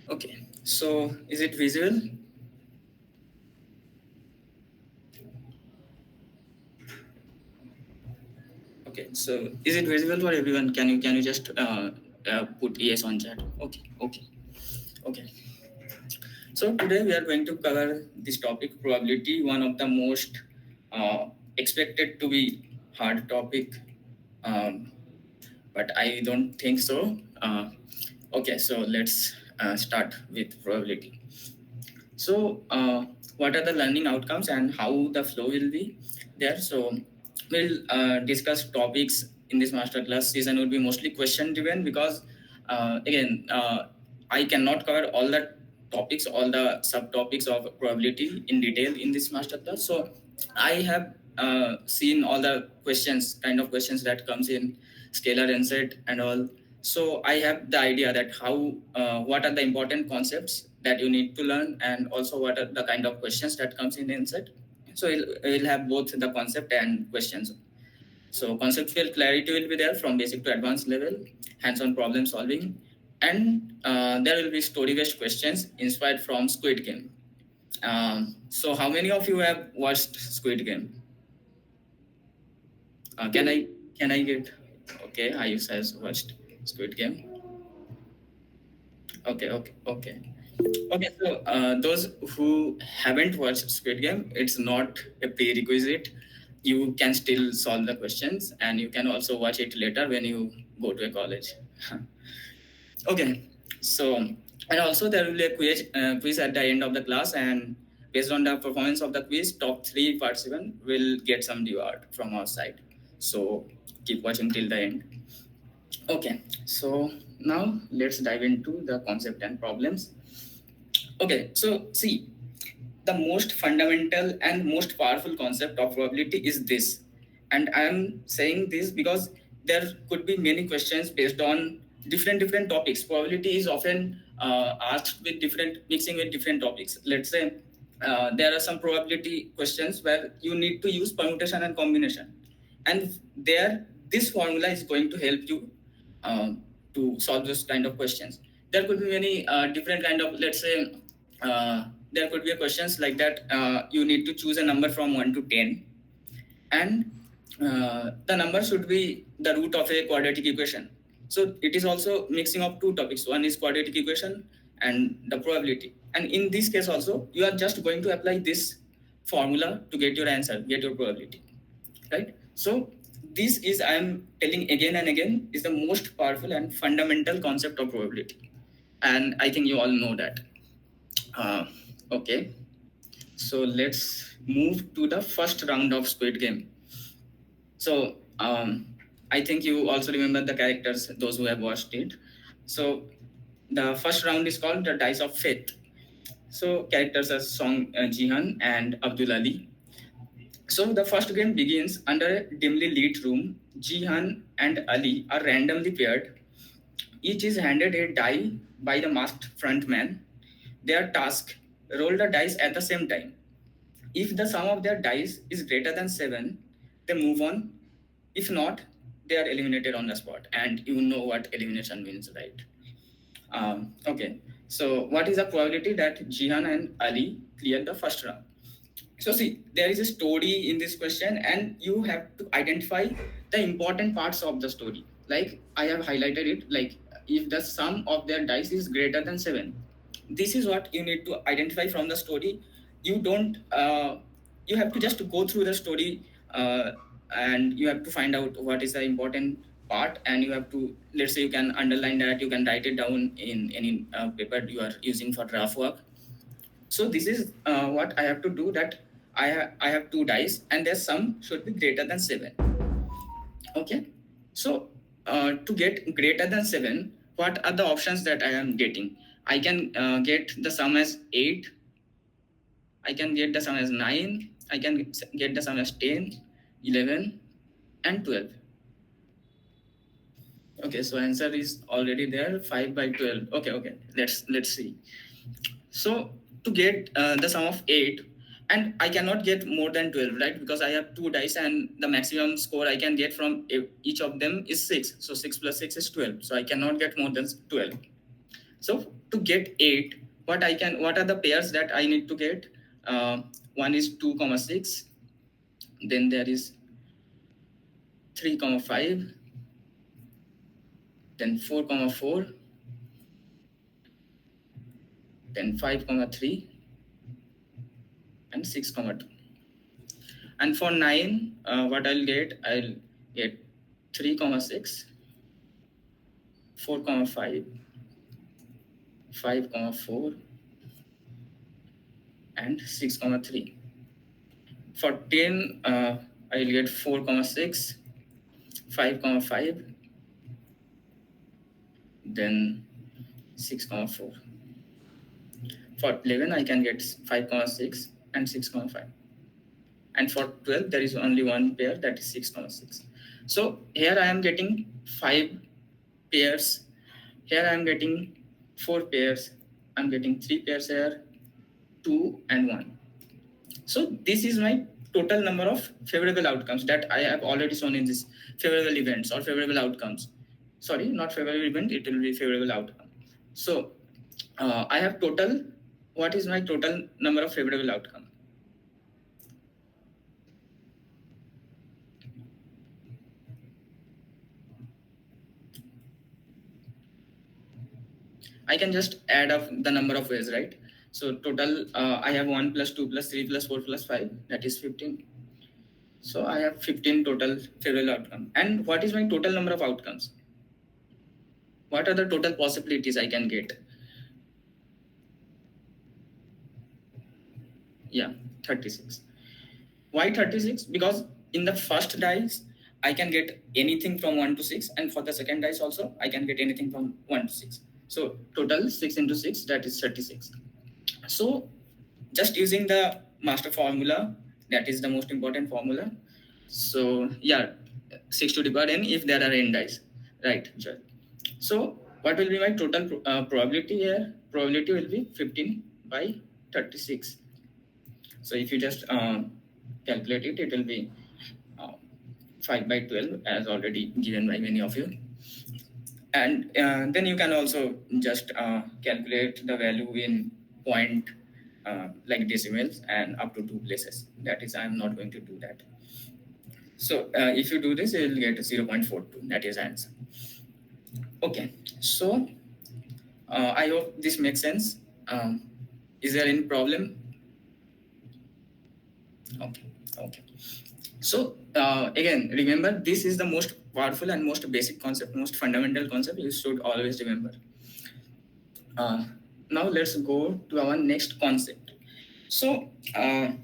Okay, so is it visual? Okay, so is it visible for everyone? Can you just put yes on chat? Okay, okay, okay. So today we are going to cover this topic, probability, one of the most expected to be hard topic, um, but I don't think so. Okay, so let's start with probability. So, what are the learning outcomes and how the flow will be there? So, we'll discuss topics in this masterclass. Season will be mostly question driven because, again, I cannot cover all the topics, all the subtopics of probability in detail in this masterclass. So, I have seen all the questions, kind of questions that comes in scalar NSET and all. So I have the idea that how what are the important concepts that you need to learn, and also what are the kind of questions that comes in NSET. So it'll have both the concept and questions. So conceptual clarity will be there from basic to advanced level, hands-on problem solving, and there will be story-based questions inspired from Squid Game. So how many of you have watched Squid Game? Can I get? Okay, Ayush has watched Squid Game. Okay. Okay, so those who haven't watched Squid Game, it's not a prerequisite. You can still solve the questions, and you can also watch it later when you go to a college. Okay, so and also there will be a quiz at the end of the class, and based on the performance of the quiz, top three participants will get some reward from our side. So keep watching till the end. Okay, so now let's dive into the concept and problems. Okay, so see, the most fundamental and most powerful concept of probability is this. And I am saying this because there could be many questions based on different topics. Probability is often asked with different mixing with different topics. Let's say there are some probability questions where you need to use permutation and combination, and there this formula is going to help you to solve those kind of questions. There could be many different kind of, let's say, there could be questions like that. You need to choose a number from 1 to 10, and the number should be the root of a quadratic equation. So it is also mixing of two topics. One is quadratic equation and the probability. And in this case also, you are just going to apply this formula to get your answer, get your probability, right? So this is, I am telling again and again, is the most powerful and fundamental concept of probability. And I think you all know that. Uh, okay, so let's move to the first round of Squid Game. So I think you also remember the characters, those who have watched it. So the first round is called the Dice of Faith. So characters are Song Jihan and Abdul Ali. So the first game begins under a dimly lit room. Jihan and Ali are randomly paired. Each is handed a die by the masked frontman. Their task: roll the dice at the same time. If the sum of their dice is greater than 7, they move on. If not, they are eliminated on the spot. And you know what elimination means, right? Okay. So, what is the probability that Jihan and Ali clear the first round? So, see, there is a story in this question, and you have to identify the important parts of the story. Like I have highlighted it, like if the sum of their dice is greater than 7, this is what you need to identify from the story. You don't you have to just go through the story, and you have to find out what is the important part, and you have to, let's say, you can underline that, you can write it down in any paper you are using for draft work. So this is what I have to do, that I have two dice and their sum should be greater than 7. Okay, so to get greater than 7, what are the options that I am getting? I can get the sum as 8, I can get the sum as 9, I can get the sum as 10, 11, and 12. Okay, so answer is already there, 5 by 12. Okay, let's see. So to get the sum of 8, and I cannot get more than 12, right? Because I have two dice and the maximum score I can get from each of them is 6. So 6 plus 6 is 12. So I cannot get more than 12. So to get 8, what are the pairs that I need to get? One is 2 comma 6, then there is 3 comma 5, then 4 comma 4, then 5 comma 3, and 6 comma 2. And for 9, what I'll get 3 comma 6, 4 comma 5, 5 comma 4, and 6 comma 3. For 10, I'll get 4 comma 6, 5 comma 5, then 6 comma 4. For 11, I can get 5 comma 6 and 6 comma 5. And for 12, there is only one pair, that is 6 comma 6. So here I am getting 5 pairs. Here I am getting 4 pairs. I'm getting 3 pairs here, 2 and 1. So this is my total number of favorable outcomes that I have already shown in this favorable events or favorable outcomes. Sorry, not favorable event, it will be favorable outcome. So I have total, what is my total number of favorable outcome? I can just add up the number of ways, right? So total, I have 1 plus 2 plus 3 plus 4 plus 5, that is 15. So I have 15 total favorable outcome. And what is my total number of outcomes? What are the total possibilities I can get? Yeah, 36. Why 36? Because in the first dice, I can get anything from 1 to 6. And for the second dice also, I can get anything from 1 to 6. So total 6 into 6, that is 36. So just using the master formula, that is the most important formula. So yeah, 6 to the power n if there are n dice, right? So what will be my total probability here? Probability will be 15 by 36. So if you just calculate it, it will be 5 by 12 as already given by many of you. And then you can also just calculate the value in point like decimals and up to 2 places. That is, I'm not going to do that. So if you do this, you will get 0.42. That is answer. Okay, so I hope this makes sense. Is there any problem? Okay. So again, remember, this is the most powerful and most basic concept, most fundamental concept you should always remember. Now let's go to our next concept. So I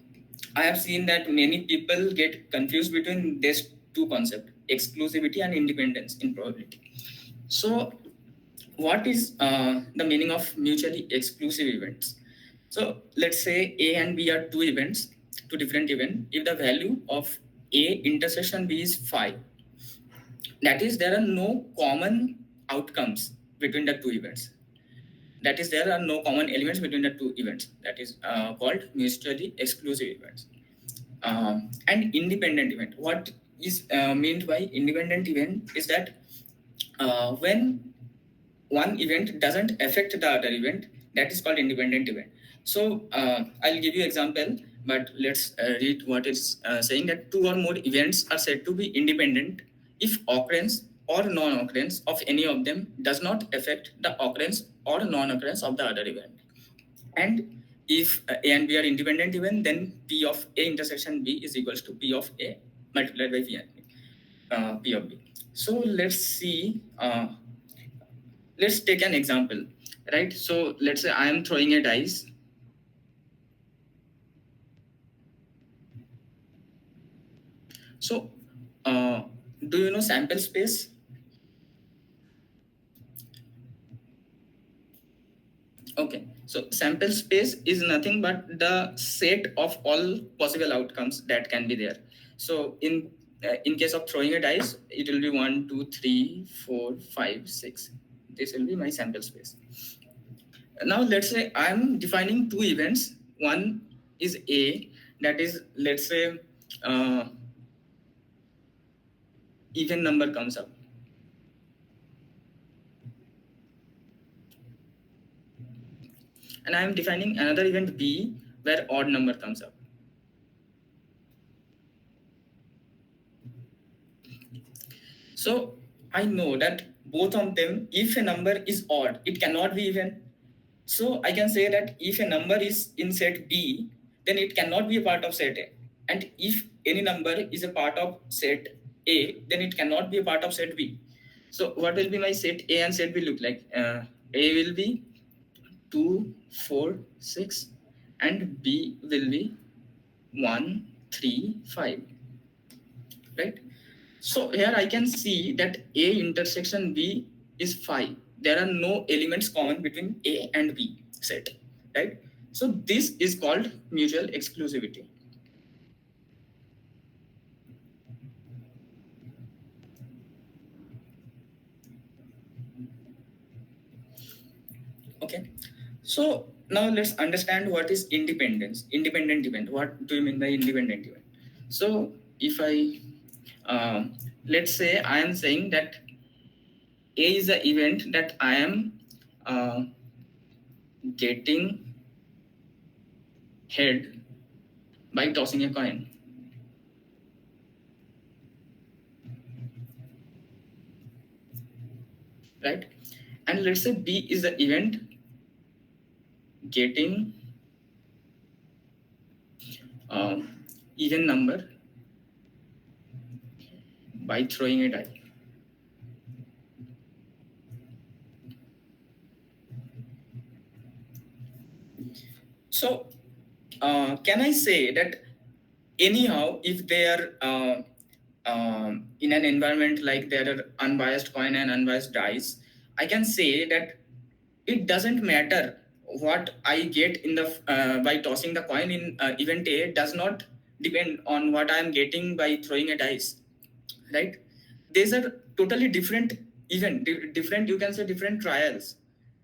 have seen that many people get confused between these two concepts, exclusivity and independence in probability. So what is the meaning of mutually exclusive events? So let's say A and B are two events, two different events. If the value of A intersection B is 5, that is, there are no common outcomes between the two events. That is, there are no common elements between the two events. That is called mutually exclusive events. And independent event. What is meant by independent event is that when one event doesn't affect the other event, that is called independent event. So I'll give you example, but let's read what it's saying, that two or more events are said to be independent if occurrence or non-occurrence of any of them does not affect the occurrence or non-occurrence of the other event. And if A and B are independent event, then P of A intersection B is equals to P of A multiplied by P of B. So let's see. Let's take an example, right? So let's say I am throwing a dice. So do you know sample space? Okay, so sample space is nothing but the set of all possible outcomes that can be there. So in case of throwing a dice, it will be 1, 2, 3, 4, 5, 6. This will be my sample space. Now let's say I'm defining two events. One is A that is, let's say, uh, even number comes up, and I am defining another event B where odd number comes up. So I know that both of them, if a number is odd, it cannot be even. So I can say that if a number is in set B, then it cannot be a part of set A. And if any number is a part of set A, then it cannot be a part of set B. So what will be my set A and set B look like? A will be 2, 4, 6, and B will be 1, 3, 5. Right? So here I can see that A intersection B is 5. There are no elements common between A and B set, right? So this is called mutual exclusivity. Okay. So now let's understand what is independence. Independent event. What do you mean by independent event? So if I let's say I am saying that A is the event that I am uh, getting head by tossing a coin, right? And let's say B is the event getting even number by throwing a die. So can I say that anyhow, if they are in an environment like there are unbiased coin and unbiased dice, I can say that it doesn't matter what I get in the by tossing the coin in event A does not depend on what I am getting by throwing a dice, right? These are totally different event, different, you can say different trials.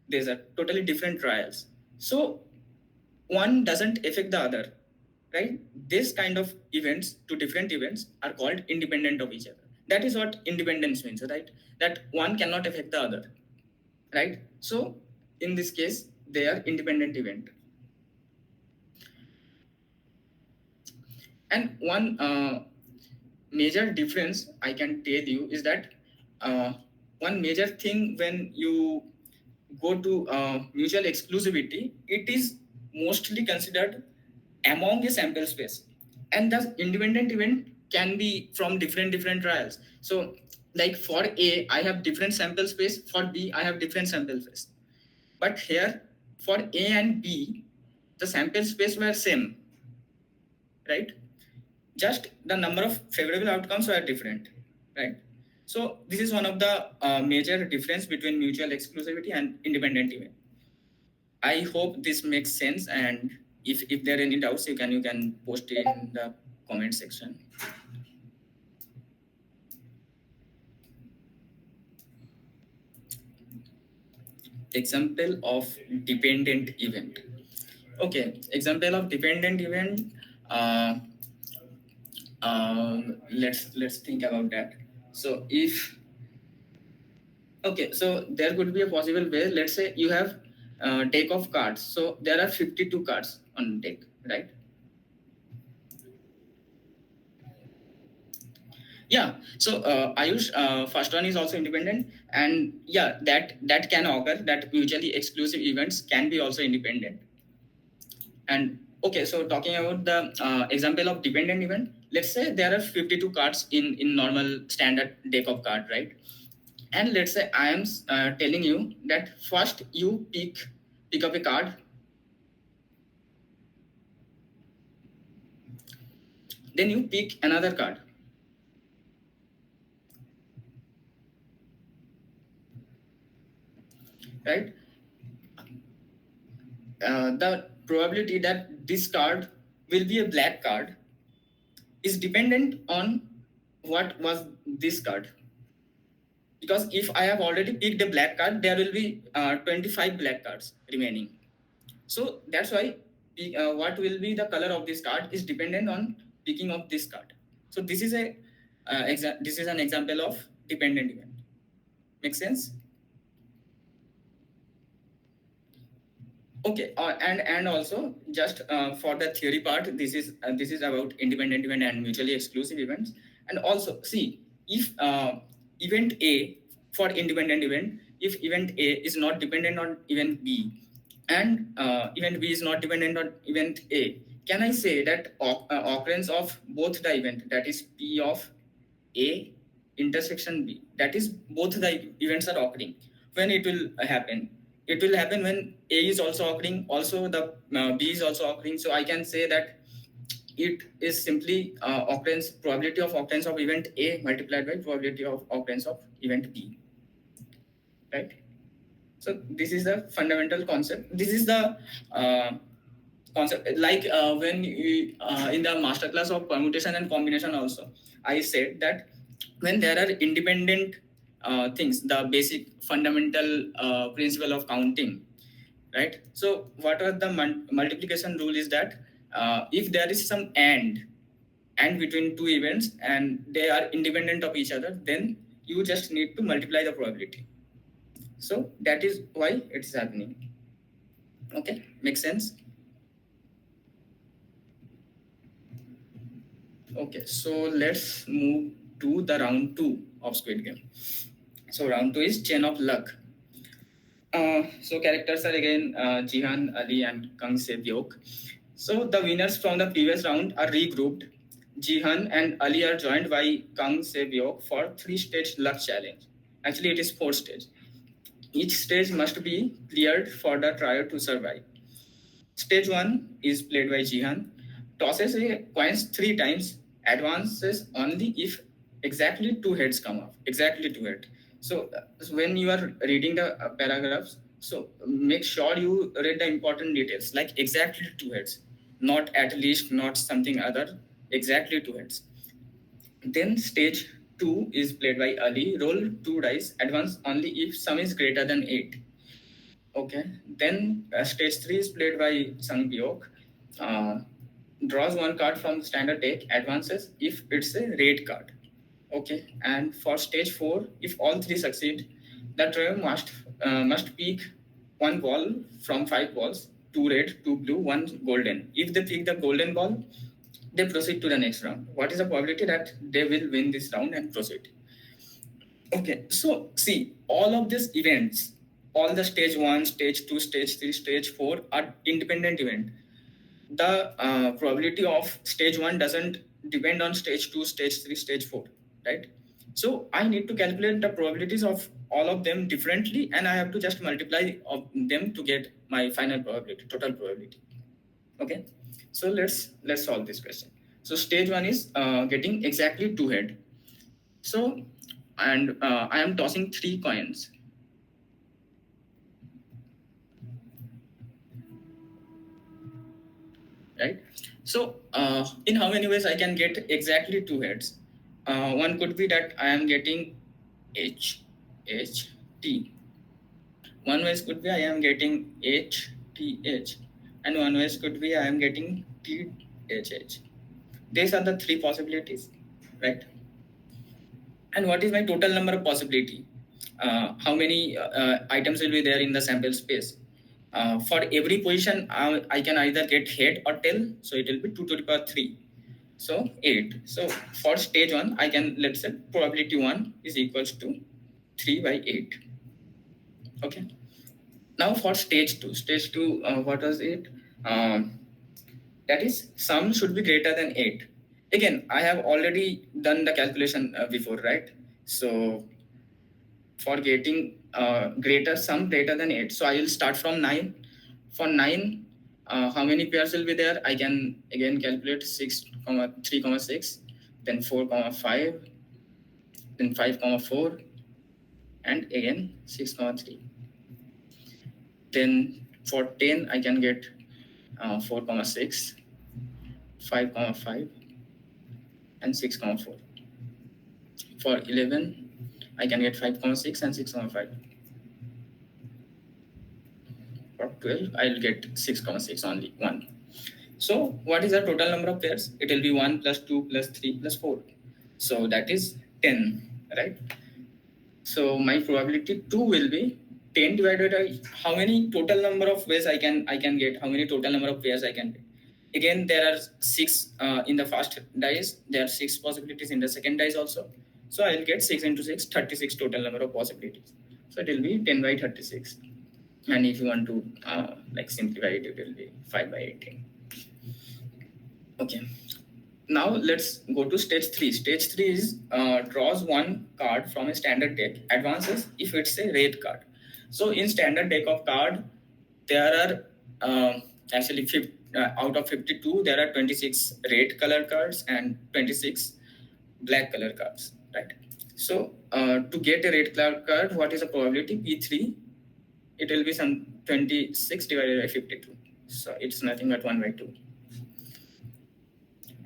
These are totally different trials. So one doesn't affect the other, right? This kind of events, two different events, are called independent of each other. That is what independence means, right? That one cannot affect the other, right? So in this case, they are independent event. And one major difference I can tell you is that one major thing when you go to mutual exclusivity, it is mostly considered among a sample space, and thus independent event can be from different trials. So like for A, I have different sample space. For B, I have different sample space. But here, for A and B, the sample space were same, right? Just the number of favorable outcomes were different, right? So this is one of the major difference between mutual exclusivity and independent event. I hope this makes sense, and if there are any doubts, you can post it in the comment section. Example of dependent event. Okay, example of dependent event. Uh, let's think about that. So if okay, so there could be a possible way. Let's say you have deck of cards. So there are 52 cards on deck, right? Yeah. So Ayush, first one is also independent, and yeah, that can occur. That mutually exclusive events can be also independent. And okay, so talking about the example of dependent event, let's say there are 52 cards in normal standard deck of card, right? And let's say I am telling you that first you pick up a card, then you pick another card, right? The probability that this card will be a black card is dependent on what was this card. Because if I have already picked a black card, there will be 25 black cards remaining. So that's why what will be the color of this card is dependent on picking of this card. So this is a this is an example of dependent event. Make sense? Okay, and also just for the theory part, this is about independent event and mutually exclusive events. And also see, if event A, for independent event, if event A is not dependent on event B, and event B is not dependent on event A, can I say that occurrence of both the event, that is P of A intersection B, that is both the events are occurring, when it will happen? It will happen when A is also occurring, also the B is also occurring. So I can say that it is simply occurrence, probability of occurrence of event A multiplied by probability of occurrence of event B, right? So this is the fundamental concept. This is the concept. Like when we, in the masterclass of permutation and combination also, I said that when there are independent things, the basic fundamental principle of counting, right? So what are the multiplication rule is that if there is some and between two events and they are independent of each other, then you just need to multiply the probability. So that is why it's happening. Okay, makes sense? Okay, so let's move to the round 2 of Squid Game. So round 2 is Chain of Luck. So characters are again Jihan, Ali, and Kang Sebyok. So the winners from the previous round are regrouped. Jihan and Ali are joined by Kang Sebyok for 3-stage luck challenge. Actually, it is 4 stage. Each stage must be cleared for the trio to survive. Stage 1 is played by Jihan. Tosses a coins 3 times, advances only if exactly 2 heads come up. Exactly 2 heads. So when you are reading the paragraphs, so make sure you read the important details, like exactly 2 heads, not at least, not something other, exactly 2 heads. Then stage 2 is played by Ali. Roll 2 dice, advance only if sum is greater than 8. Okay. Then stage 3 is played by Sang Byok. Uh, Draws 1 card from the standard deck, advances if it's a red card. Okay. And for stage 4, if all 3 succeed, the trio must pick 1 ball from 5 balls, 2 red, 2 blue, 1 golden. If they pick the golden ball, they proceed to the next round. What is the probability that they will win this round and proceed? Okay, so see, all of these events, all the stage 1, stage 2, stage 3, stage 4 are independent event. The probability of stage 1 doesn't depend on stage 2, stage 3, stage 4, right? So I need to calculate the probabilities of all of them differently, and I have to just multiply of them to get my final probability, total probability. Okay, so let's solve this question. So stage 1 is getting exactly 2 head. So, and I am tossing 3 coins. Right? So, in how many ways I can get exactly 2 heads? One could be that I am getting H, H, T. One way could be I am getting H, T, H. And one way could be I am getting T, H, H. These are the 3 possibilities, right? And what is my total number of possibility? How many items will be there in the sample space? For every position, I can either get head or tail, so it will be 2 to the power 3. So 8. So for stage 1, I can, let's say, probability 1 is equals to 3 by 8. Okay. Now for stage 2, what was it? That is, sum should be greater than 8. Again, I have already done the calculation before, right? So for getting greater sum greater than 8, so I will start from 9. For 9, how many pairs will be there? I can again calculate 6, 3, 6, then 4, 5, then 5, 4, and again 6, 3. Then for 10, I can get 4, 6, 5, 5, and 6, 4. For 11, I can get 5, 6, and 6, 5. For 12, I'll get 6, 6 only, 1. So what is the total number of pairs? It will be 1 plus 2 plus 3 plus 4. So that is 10, right? So my probability 2 will be 10 divided by how many total number of ways I can get, how many total number of pairs I can get. Again, there are 6 in the first dice. There are 6 possibilities in the second dice also. So I will get 6 into 6, 36 total number of possibilities. So it will be 10 by 36. And if you want to like simplify it, it will be 5 by 18. Okay. Now let's go to stage 3. Stage 3 is draws one card from a standard deck, advances if it's a red card. So in standard deck of card, there are actually out of 52, there are 26 red color cards and 26 black color cards, right? So to get a red color card, what is the probability? P3, it will be some 26 divided by 52. So it's nothing but 1 by 2.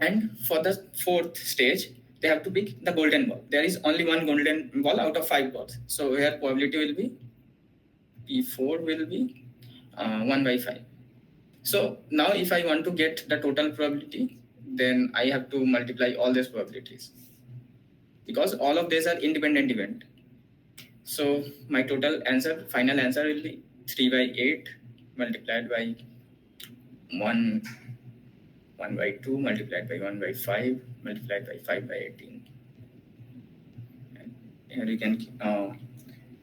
And for the fourth stage, they have to pick the golden ball. There is only one golden ball out of 5 balls. So here probability will be P4 will be 1 by 5. So now if I want to get the total probability, then I have to multiply all these probabilities, because all of these are independent event. So my total answer, final answer will be 3 by 8 multiplied by 1 by 2 multiplied by 1 by 5 multiplied by 5 by 18. And here you can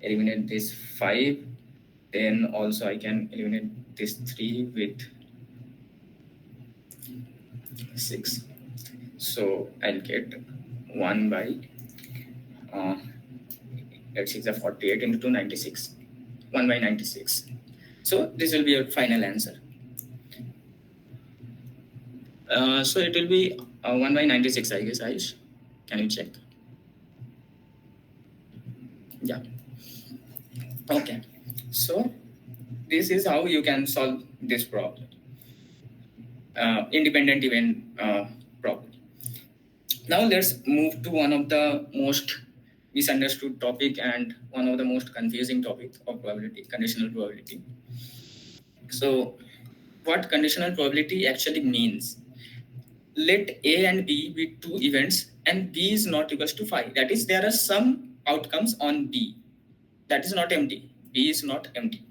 eliminate this 5. Then also I can eliminate this 3 with 6. So I'll get 1 by let's see, 48 into 2, 96. 1 by 96. So this will be your final answer. So it will be 1 by 96, I guess, Aish. Can you check? Yeah. Okay. So this is how you can solve this problem. Independent event problem. Now let's move to one of the most misunderstood topic and one of the most confusing topic of probability, conditional probability. So what conditional probability actually means? Let A and B be two events and B is not equals to 5. That is, there are some outcomes on B. That is not empty. B is not empty.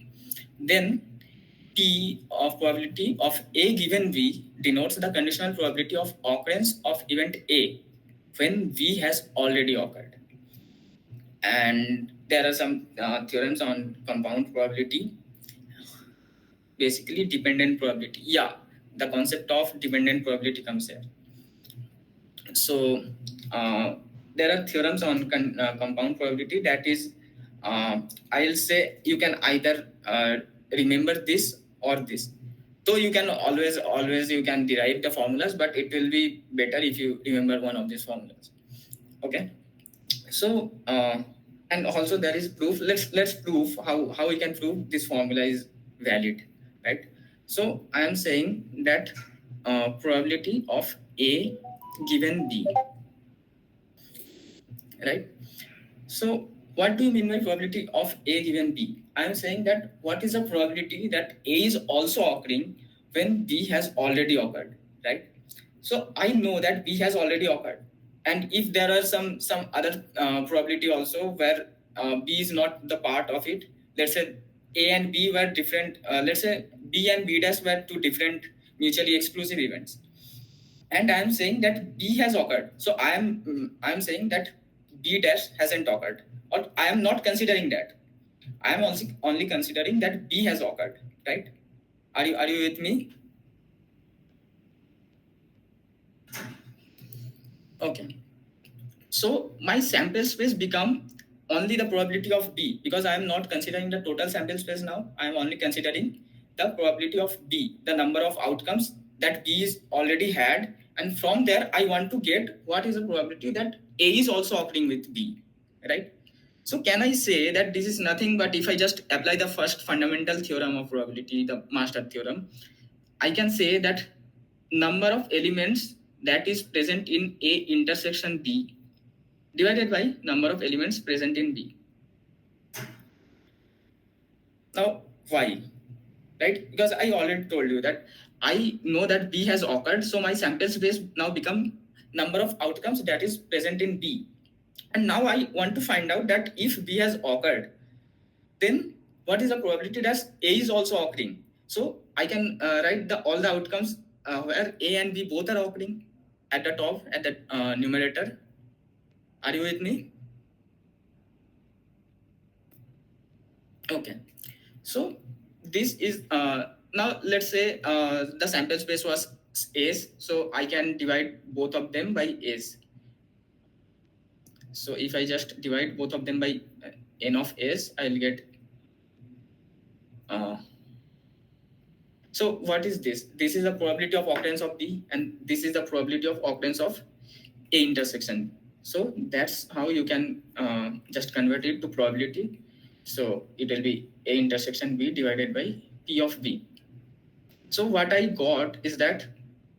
Then P of probability of A given B denotes the conditional probability of occurrence of event A when V has already occurred. And there are some theorems on compound probability. Basically, dependent probability. Yeah, the concept of dependent probability comes here. So there are theorems on compound probability. That is, I'll say you can either remember this or this. So you can always you can derive the formulas, but it will be better if you remember one of these formulas. Okay. So and also there is proof. Let's prove how we can prove this formula is valid, right? So I am saying that probability of A given B, right? So what do you mean by probability of A given B? I am saying that what is the probability that A is also occurring when B has already occurred, right? So I know that B has already occurred, and if there are some other probability also where B is not the part of it, let's say A and B were different. Let's say B and B dash were two different mutually exclusive events, and I am saying that B has occurred. So I am saying that B dash hasn't occurred, or I am not considering that. I am also only considering that B has occurred, right? Are you with me? Okay. So my sample space become only the probability of B, because I am not considering the total sample space now. I am only considering the probability of B, the number of outcomes that B is already had, and from there I want to get what is the probability that A is also occurring with B, right? So can I say that this is nothing but if I just apply the first fundamental theorem of probability, the master theorem, I can say that number of elements that is present in A intersection B divided by number of elements present in B. Now, why? Right? Because I already told you that I know that B has occurred, so my sample space now become number of outcomes that is present in B. And now I want to find out that if B has occurred, then what is the probability that A is also occurring? So I can write all the outcomes where A and B both are occurring at the top at the numerator. Are you with me? Okay. So this is now let's say the sample space was A's, so I can divide both of them by A's. So if I just divide both of them by n of A's, I'll get uh, so what is this? This is the probability of occurrence of B, and this is the probability of occurrence of A intersection. So that's how you can just convert it to probability. So it will be A intersection B divided by P of B. So what I got is that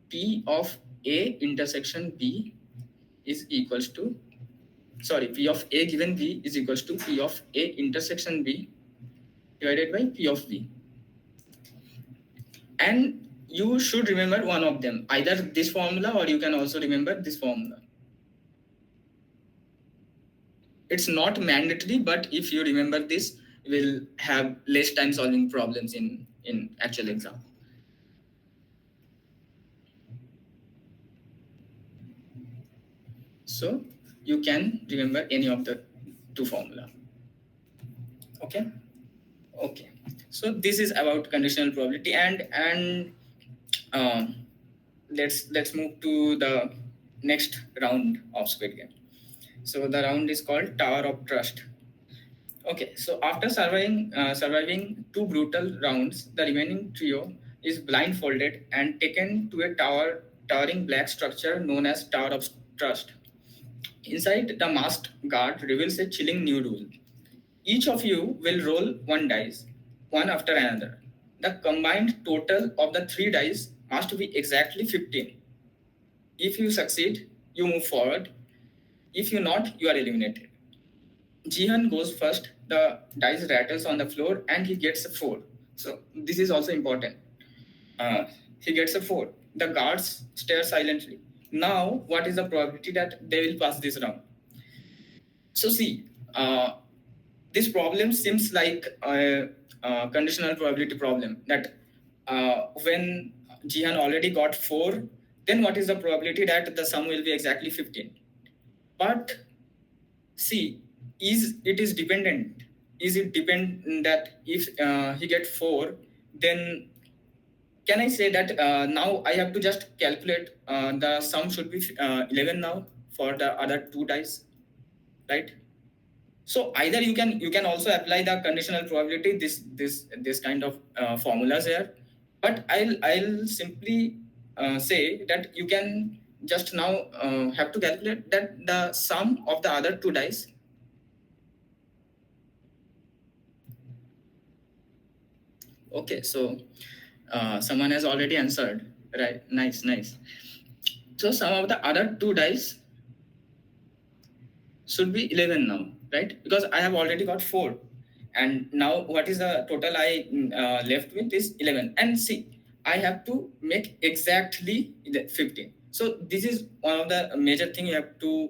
P of A intersection B is equals to, sorry, P of A given B is equals to P of A intersection B divided by P of B. And you should remember one of them, either this formula or you can also remember this formula. It's not mandatory, but if you remember this, you will have less time solving problems in actual exam. So you can remember any of the two formula. Okay. Okay. So this is about conditional probability, and um, let's move to the next round of Squid Game. So the round is called Tower of Trust. Okay, so after surviving two brutal rounds, the remaining trio is blindfolded and taken to a towering black structure known as Tower of Trust. Inside, the masked guard reveals a chilling new rule. Each of you will roll one dice, one after another. The combined total of the three dice must be exactly 15. If you succeed, you move forward. If you not, you are eliminated. Jihan goes first. The dice rattles on the floor and he gets a 4. So this is also important. He gets a 4. The guards stare silently. Now, what is the probability that they will pass this round? So see, this problem seems like a conditional probability problem, that when Jihan already got 4, then what is the probability that the sum will be exactly 15? But see, is it dependent? Is it dependent that if he get 4, then can I say that now I have to just calculate the sum should be 11 now for the other two dice, right? So either you can also apply the conditional probability, this kind of formulas here, but I'll simply say that you can just now have to calculate that the sum of the other two dice. Okay, so someone has already answered, right? Nice. So sum of the other two dice should be 11 now, right? Because I have already got 4, and now what is the total I left with is 11. And see, I have to make exactly 15. So this is one of the major thing you have to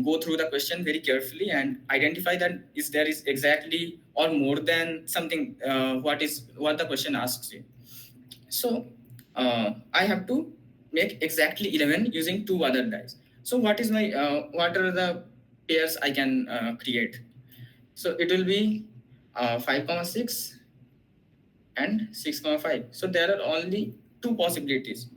go through the question very carefully and identify that is there is exactly or more than something what the question asks you. So I have to make exactly 11 using two other dice. So what are the pairs I can create? So it will be 5,6 and 6,5. So there are only two possibilities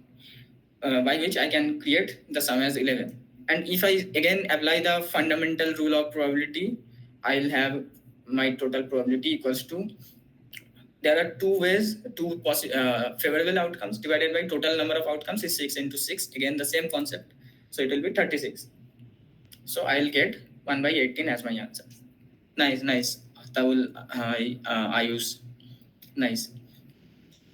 by which I can create the sum as 11. And if I again apply the fundamental rule of probability, I'll have my total probability equals to, there are two ways, favorable outcomes divided by total number of outcomes is 6 into 6. Again, the same concept. So it will be 36. So I'll get 1 by 18 as my answer. Nice. Tawul, I use. Nice.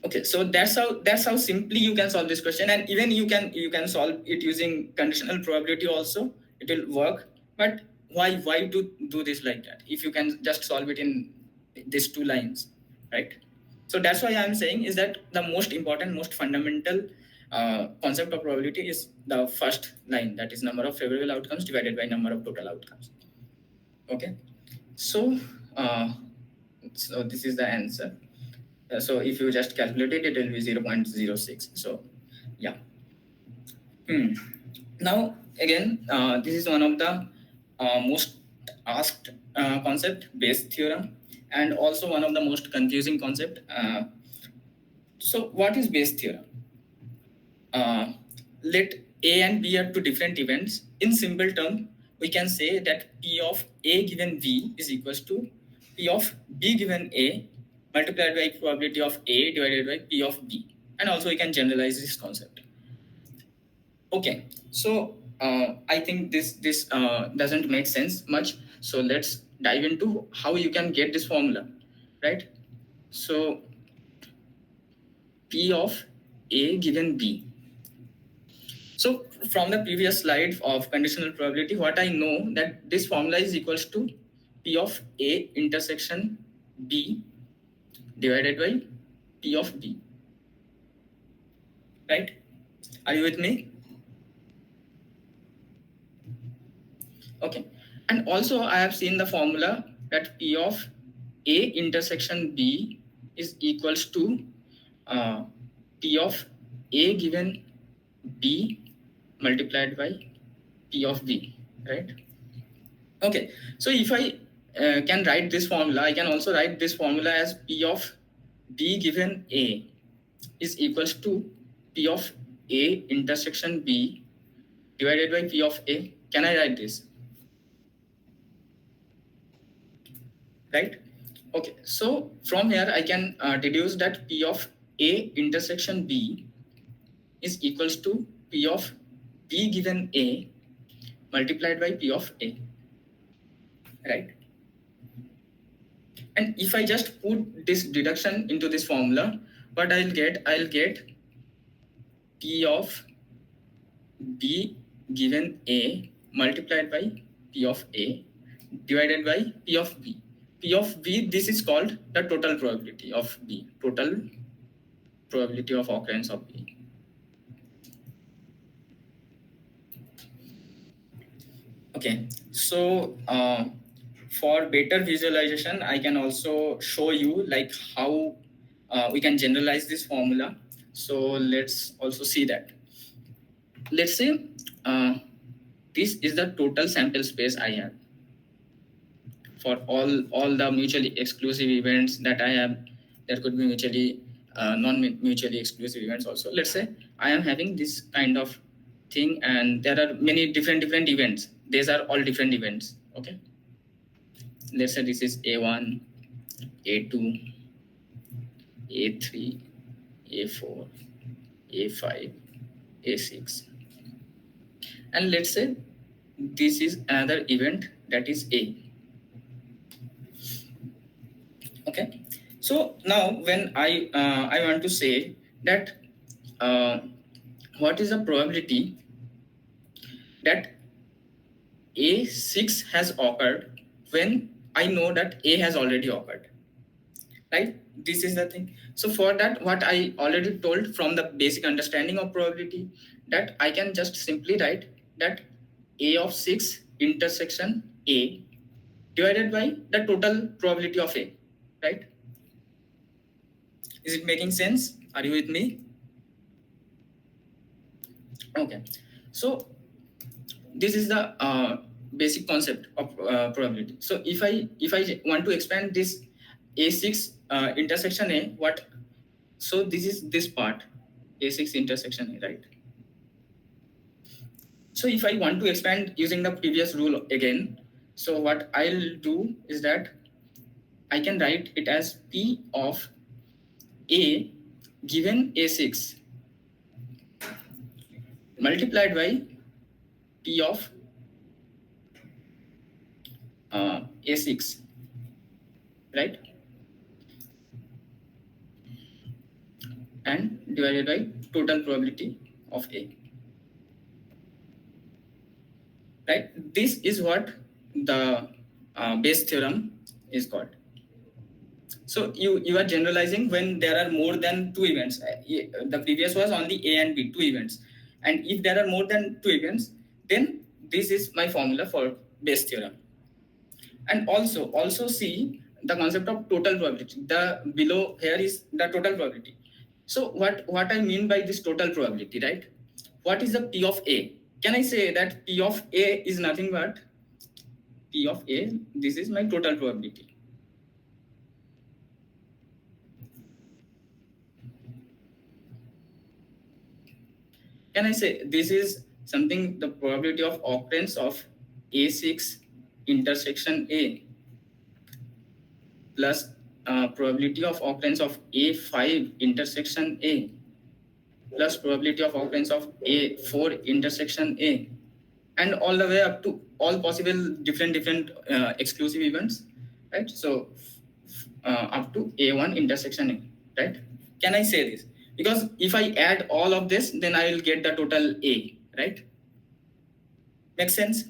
Okay, so that's how simply you can solve this question, and even you can solve it using conditional probability also. It will work. But why do this like that if you can just solve it in these two lines, right? So that's why I'm saying is that the most important, most fundamental concept of probability is the first line, that is number of favorable outcomes divided by number of total outcomes. Okay, so so this is the answer. So if you just calculate it, it will be 0.06. So yeah. Now again, this is one of the most asked concept, Bayes theorem, and also one of the most confusing concept. So what is Bayes theorem? uh, Let A and B are two different events. In simple term, we can say that P of A given B is equals to P of B given A multiplied by probability of A divided by P of B. And also we can generalize this concept. Okay, so I think this doesn't make sense much. So let's dive into how you can get this formula, right? So P of A given B. So from the previous slide of conditional probability, what I know that this formula is equals to P of A intersection B divided by P of B. Right? Are you with me? Okay. And also I have seen the formula that P of A intersection B is equals to P of A given B multiplied by P of B, right? Okay, so if I can write this formula, I can also write this formula as P of B given A is equals to P of A intersection B divided by P of A. Can I write this? Right? Okay, so from here I can deduce that P of A intersection B is equals to P of B given A multiplied by P of A. Right? And if I just put this deduction into this formula, what I'll get P of B given A multiplied by P of A divided by P of B. P of B, this is called the total probability of B, total probability of occurrence of B. Okay, so for better visualization, I can also show you like how we can generalize this formula. So let's also see that. Let's say this is the total sample space I have for all the mutually exclusive events that I have. There could be mutually non-mutually exclusive events also. Let's say I am having this kind of thing, and there are many different events. These are all different events. Okay. Let's say this is A1, A2, A3, A4, A5, A6, and let's say this is another event that is A. Okay, so now when I want to say that what is the probability that A6 has occurred when I know that A has already occurred, right? This is the thing. So for that, what I already told from the basic understanding of probability, that I can just simply write that A of 6 intersection A divided by the total probability of A, right? Is it making sense? Are you with me? Okay, so this is the basic concept of probability. So if I want to expand this A6 intersection A, what? So this is this part, A6 intersection A, right? So if I want to expand using the previous rule again, so what I'll do is that I can write it as P of A given A6 multiplied by P of A6, right? And divided by total probability of A. Right? This is what the Bayes theorem is called. So you are generalizing when there are more than two events. The previous was only A and B, two events. And if there are more than two events, then this is my formula for Bayes theorem. And also see the concept of total probability. The below here is the total probability. So what I mean by this total probability, right? What is the P of A? Can I say that P of A is nothing but P of A? This is my total probability. Can I say this is something the probability of occurrence of A6 intersection A plus probability of occurrence of A5 intersection A plus probability of occurrence of A4 intersection A, and all the way up to all possible different exclusive events, right? So up to A1 intersection A, right? Can I say this? Because if I add all of this, then I will get the total A, right? Makes sense?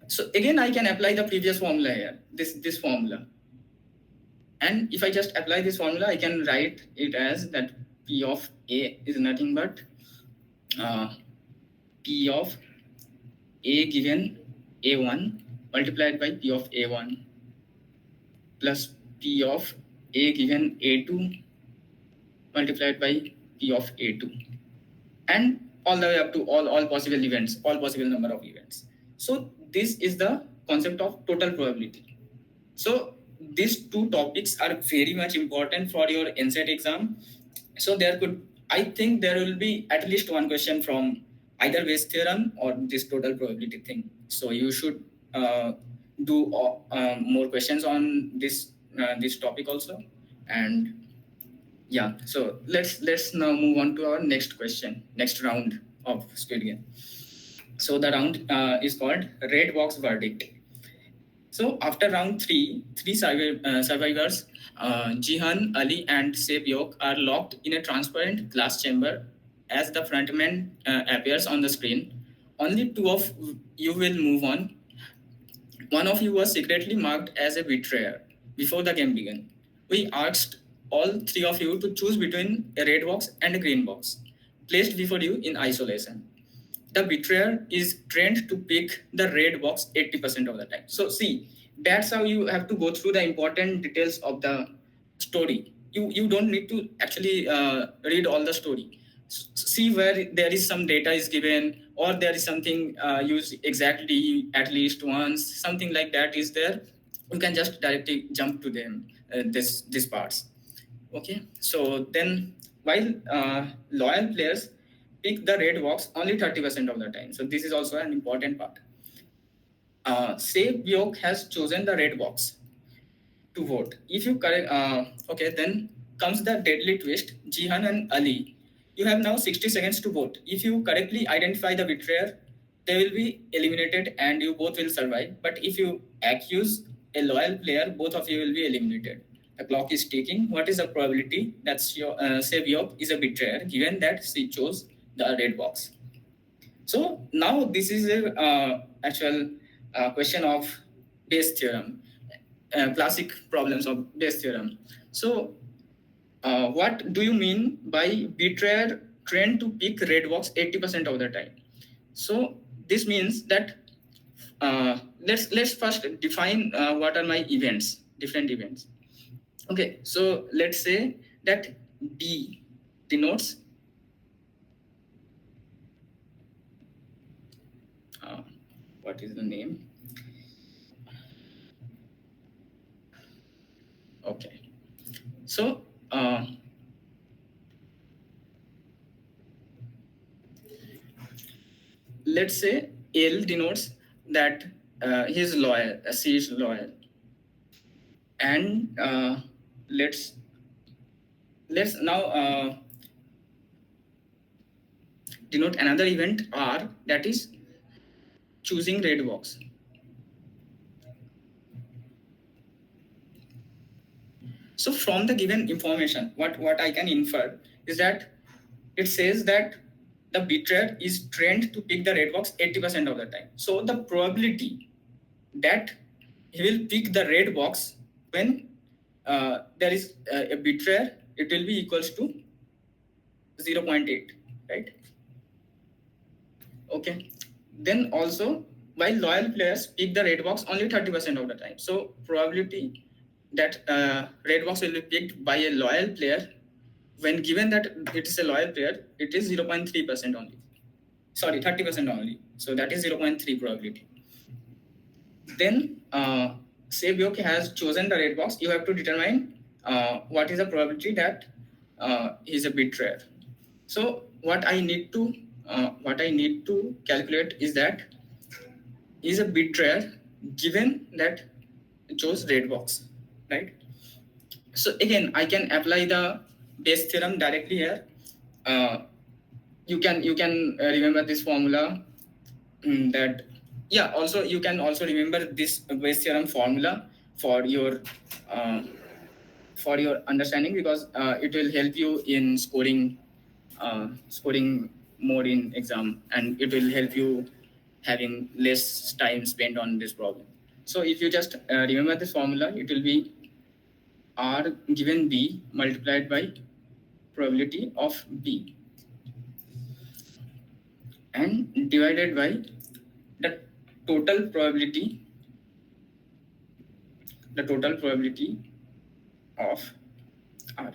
So again, I can apply the previous formula here, this formula. And if I just apply this formula, I can write it as that P of A is nothing but P of A given A1 multiplied by P of A1 plus P of A given A2 multiplied by P of A2, and all the way up to all possible events, all possible number of events. So this is the concept of total probability. So these two topics are very much important for your NSET exam. So I think there will be at least one question from either Bayes theorem or this total probability thing. So you should do more questions on this topic also. And yeah, so let's now move on to our next question, next round of Squid Game. So the round is called Red Box Verdict. So after round three survivors, Jihan, Ali, and Sebyok are locked in a transparent glass chamber. As the frontman appears on the screen, only two of you will move on. One of you was secretly marked as a betrayer before the game began. We asked all three of you to choose between a red box and a green box, placed before you in isolation. The betrayer is trained to pick the red box 80% of the time. So see, that's how you have to go through the important details of the story. You don't need to actually read all the story. See where there is some data is given, or there is something used exactly at least once, something like that is there. You can just directly jump to them, this parts. Okay, so then while loyal players pick the red box only 30% of the time. So this is also an important part. Say Byok has chosen the red box to vote. If you correct, okay, then comes the deadly twist. Jihan and Ali, you have now 60 seconds to vote. If you correctly identify the betrayer, they will be eliminated and you both will survive. But if you accuse a loyal player, both of you will be eliminated. The clock is ticking. What is the probability that Sebyok is a betrayer, given that she chose the red box? So now this is a actual question of Bayes theorem, classic problems of Bayes theorem. So what do you mean by betrayer trained to pick red box 80% of the time? So this means that let's first define what are my events, different events. Okay, so let's say that D denotes what is the name? Okay, so let's say L denotes that he is loyal, she is loyal, and let's now denote another event R, that is choosing red box. So from the given information, what I can infer is that it says that the betrayer is trained to pick the red box 80% of the time. So the probability that he will pick the red box when there is a betrayer, it will be equals to 0.8, right? Okay. Then also, while loyal players pick the red box only 30% of the time. So probability that red box will be picked by a loyal player, when given that it is a loyal player, it is 0.3% only. Sorry, 30% only. So that is 0.3 probability. Then say Bjork has chosen the red box, you have to determine what is the probability that he is a betrayer. So what I need to calculate is that is a betrayer given that chose red box, right? So again, I can apply the Bayes theorem directly here. Uh, you can remember this formula, that yeah. Also, you can also remember this Bayes theorem formula for your uh, for your understanding, because it will help you in scoring more in exam, and it will help you having less time spent on this problem. So if you just remember this formula, it will be R given B multiplied by probability of B and divided by the total probability of R,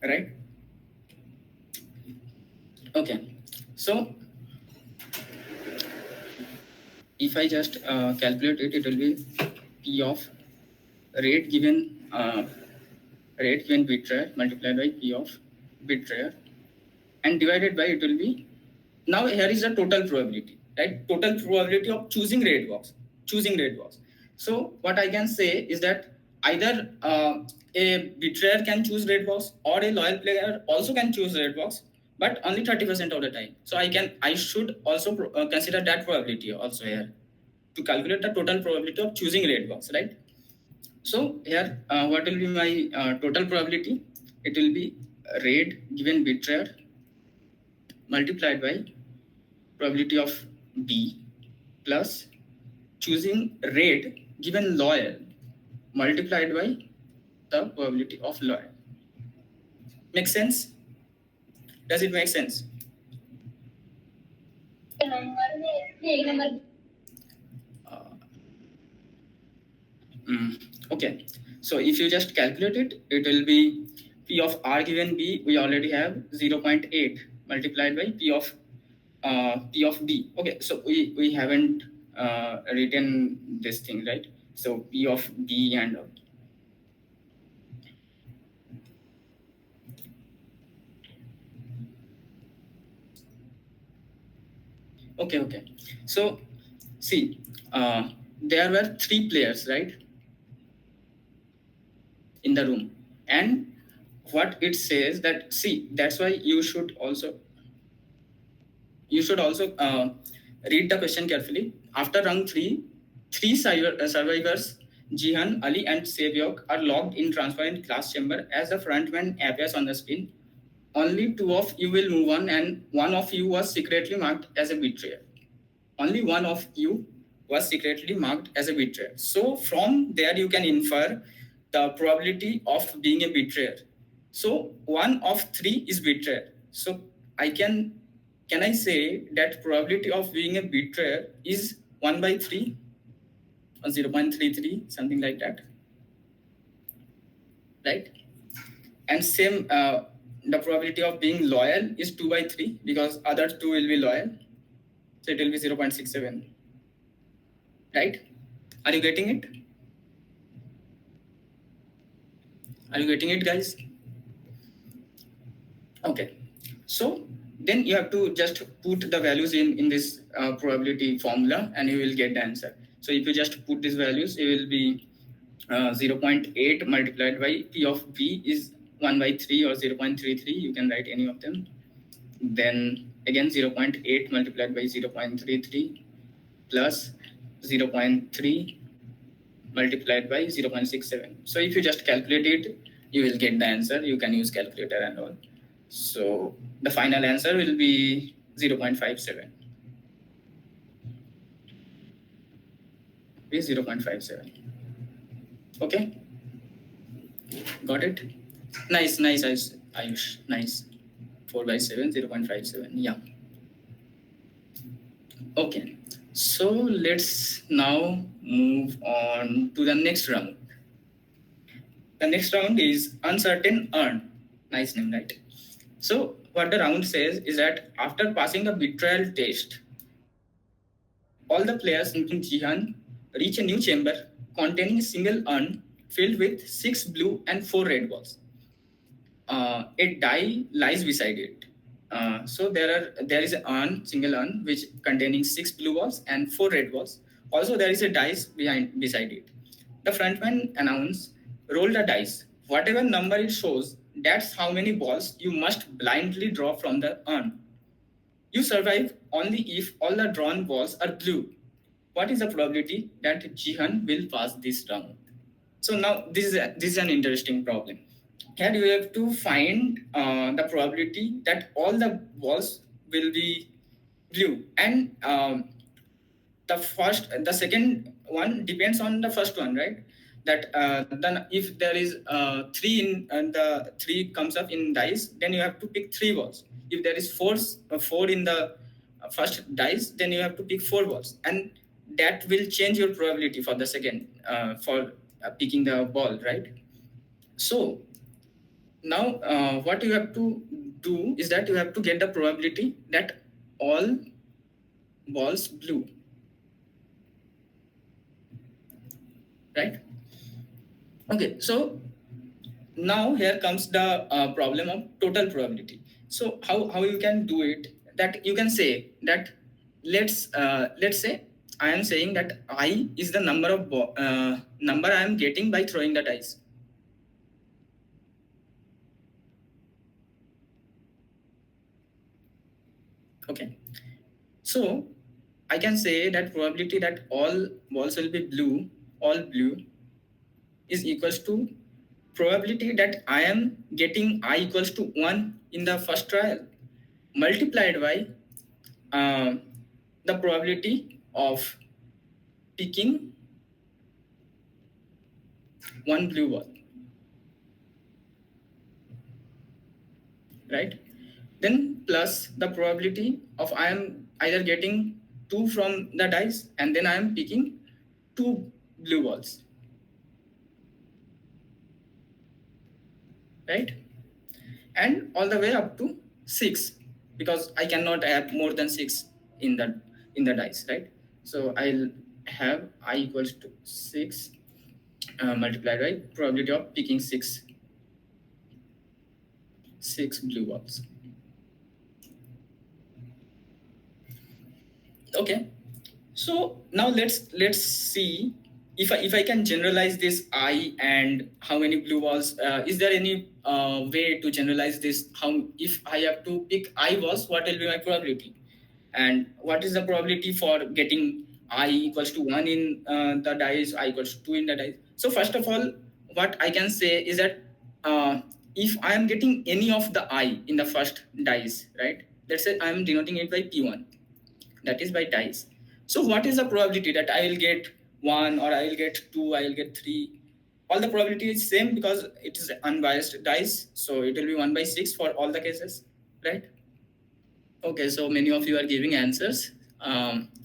right? Okay, so if I just calculate it, it will be P of rate given betrayer multiplied by P of betrayer and divided by, it will be, now here is the total probability, right? Total probability of choosing red box. So what I can say is that either a betrayer can choose red box, or a loyal player also can choose red box, but only 30% of the time. So I should also consider that probability also here to calculate the total probability of choosing red box, right? So here, what will be my total probability? It will be red given betrayer multiplied by probability of B plus choosing red given loyal multiplied by the probability of loyal. Make sense? Does it make sense? Okay. So if you just calculate it, it will be P of R given B, we already have 0.8 multiplied by P of B. Okay, so we haven't written this thing, right? So P of B and okay. So see, there were 3 players, right, in the room, and what it says that, see, that's why you should also read the question carefully. After round 3, 3 survivors, Jihan, Ali, and Sevyok, are locked in transparent glass chamber. As the frontman appears on the screen, only 2 of you will move on, and 1 of you was secretly marked as a betrayer. Only 1 of you was secretly marked as a betrayer. So from there, you can infer the probability of being a betrayer. So 1 of 3 is betrayer. So I can I say that probability of being a betrayer is 1 by 3 or 0.33, something like that, right? And same, the probability of being loyal is 2 by 3, because other 2 will be loyal. So it will be 0.67, right? Are you getting it? Are you getting it, guys? Okay. So then you have to just put the values in this probability formula, and you will get the answer. So if you just put these values, it will be 0.8 multiplied by P of B is 1 by 3 or 0.33. You can write any of them. Then again 0.8 multiplied by 0.33 plus 0.3 multiplied by 0.67. So if you just calculate it, you will get the answer. You can use calculator and all. So the final answer will be 0.57. Is 0.57. Okay. Got it? Nice, nice, Ayush. Nice. 4 by 7, 0.57. Yeah. Okay. So let's now move on to the next round. The next round is uncertain earn. Nice name, right? So what the round says is that after passing a betrayal test, all the players, including Jihan, reach a new chamber containing a single urn filled with 6 blue and 4 red balls. A die lies beside it. So there is an urn, single urn, which containing 6 blue balls and 4 red balls. Also, there is a dice behind beside it. The frontman announce, roll the dice. Whatever number it shows, that's how many balls you must blindly draw from the urn. You survive only if all the drawn balls are blue. What is the probability that Jihan will pass this round? So now this is an interesting problem. Here you have to find the probability that all the balls will be blue, and the second one depends on the first one, right? That then if there is three in the three comes up in dice, then you have to pick 3 balls. If there is four in the first dice, then you have to pick 4 balls, and that will change your probability for the second for picking the ball, right? So now what you have to do is that you have to get the probability that all balls blue, right? Okay, so now here comes the problem of total probability. So how you can do it, that you can say that let's say I am saying that I is the number I am getting by throwing the dice. Okay, so I can say that probability that all balls will be blue, all blue, is equals to probability that I am getting I equals to 1 in the first trial multiplied by uh, the probability of picking one blue ball, right? Then plus the probability of I am either getting 2 from the dice and then I am picking 2 blue balls, right? And all the way up to 6, because I cannot have more than 6 in the dice, right? So I'll have I equals to 6 multiplied by probability of picking 6 blue balls. Okay, so now let's see if I can generalize this I and how many blue balls. Is there any way to generalize this? How if I have to pick I balls, what will be my probability? And what is the probability for getting I equals to 1 in the dice, I equals to 2 in the dice? So first of all, what I can say is that if I am getting any of the I in the first dice, right? Let's say I am denoting it by P1, that is by dice. So what is the probability that I will get 1 or I will get 2, I will get 3? All the probability is same because it is unbiased dice, so it will be 1 by 6 for all the cases, right? Okay, so many of you are giving answers.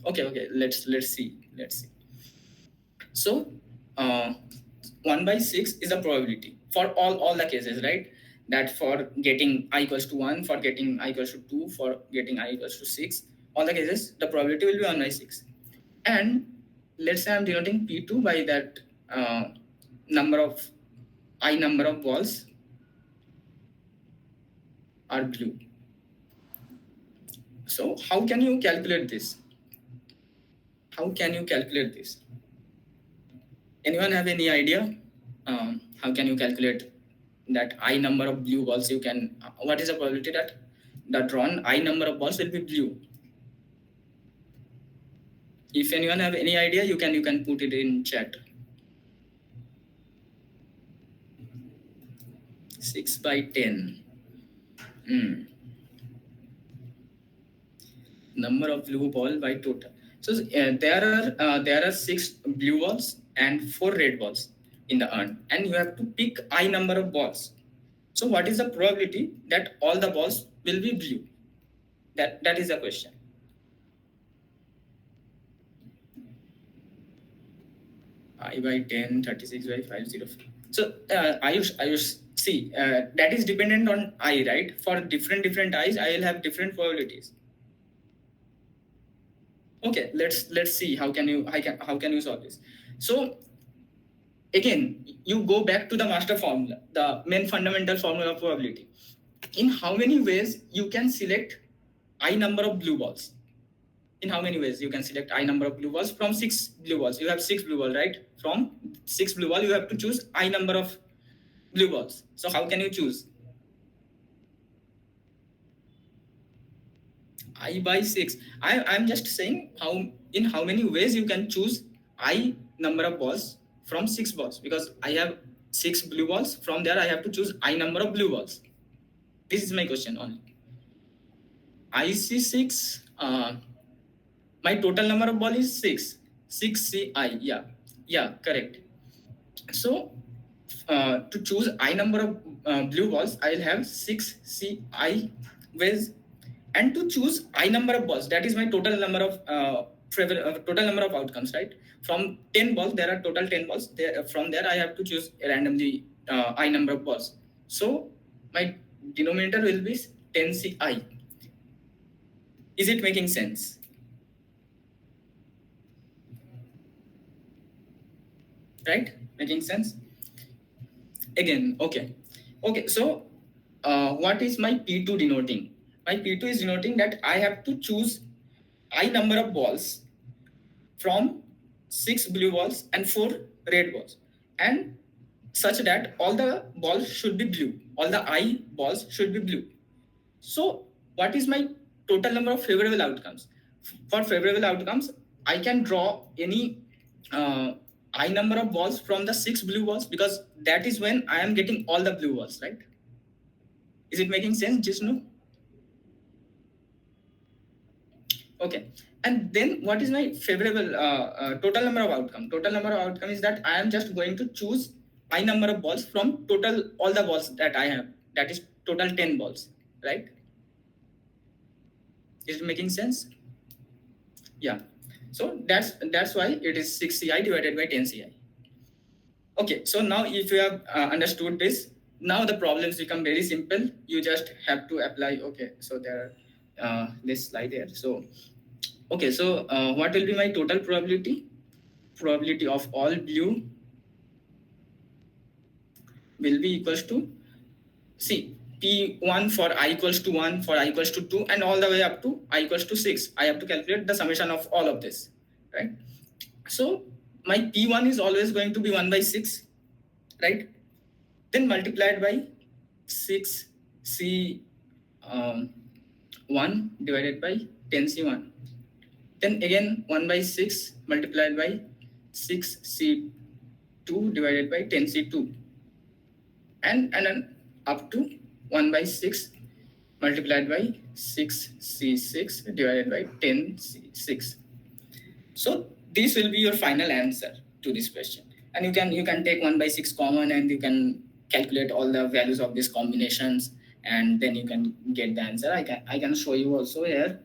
Okay, let's see. So, uh, 1 by 6 is a probability for all the cases, right? That for getting I equals to 1, for getting I equals to 2, for getting I equals to 6, all the cases, the probability will be 1 by 6. And let's say I'm denoting P2 by that number of number of balls are blue. So how can you calculate this? How can you calculate this? Anyone have any idea? How can you calculate that I number of blue balls? You can. What is the probability that the drawn I number of balls will be blue? If anyone have any idea, you can put it in chat. 6 by 10. Number of blue ball by total. So there are 6 blue balls and 4 red balls. in the urn, and you have to pick I number of balls. So what is the probability that all the balls will be blue? That is the question. I by 10, 36 by 504. So Ayush, see, that is dependent on I, right? For different I's, I will have different probabilities. Okay, let's see how can you solve this. So again, you go back to the master formula, the main fundamental formula of probability. In how many ways you can select I number of blue balls? In how many ways you can select I number of blue balls from 6 blue balls? You have 6 blue balls, right? From 6 blue balls, you have to choose I number of blue balls. So how can you choose? I by 6. I'm just saying how many ways you can choose I number of balls from 6 balls, because I have 6 blue balls. From there I have to choose I number of blue balls. This is my question only. I see 6. My total number of ball is 6. 6CI. Yeah, correct. So to choose I number of blue balls, I'll have 6CI ways. And to choose I number of balls, that is my total number of total number of outcomes, right? From 10 balls, there are total 10 balls. From there, I have to choose randomly I number of balls. So my denominator will be 10CI. Is it making sense? Right? Making sense? Again, okay. So what is my P2 denoting? My P2 is denoting that I have to choose I number of balls from 6 blue balls and 4 red balls, and such that all the balls should be blue. All the I balls should be blue. So what is my total number of favorable outcomes? For favorable outcomes, I can draw any I number of balls from the 6 blue balls, because that is when I am getting all the blue balls, right? Is it making sense, Jishnu? Okay. And then what is my favorable total number of outcome? Total number of outcome is that I am just going to choose I number of balls from total all the balls that I have. That is total 10 balls, right? Is it making sense? Yeah. So that's why it is 6CI divided by 10CI. Okay, so now if you have understood this, now the problems become very simple. You just have to apply. Okay, so there this slide here. So okay, so what will be my total probability? Probability of all blue will be equals to, see, P1 for I equals to 1, for I equals to 2, and all the way up to I equals to 6. I have to calculate the summation of all of this, right? So my P1 is always going to be 1 by 6, right? Then multiplied by 6C 1 divided by 10C1. Then again 1 by 6 multiplied by 6C2 divided by 10C2. And then up to 1 by 6 multiplied by 6C6 divided by 10C6. So this will be your final answer to this question. And you can take 1 by 6 common, and you can calculate all the values of these combinations, and then you can get the answer. I can show you also here.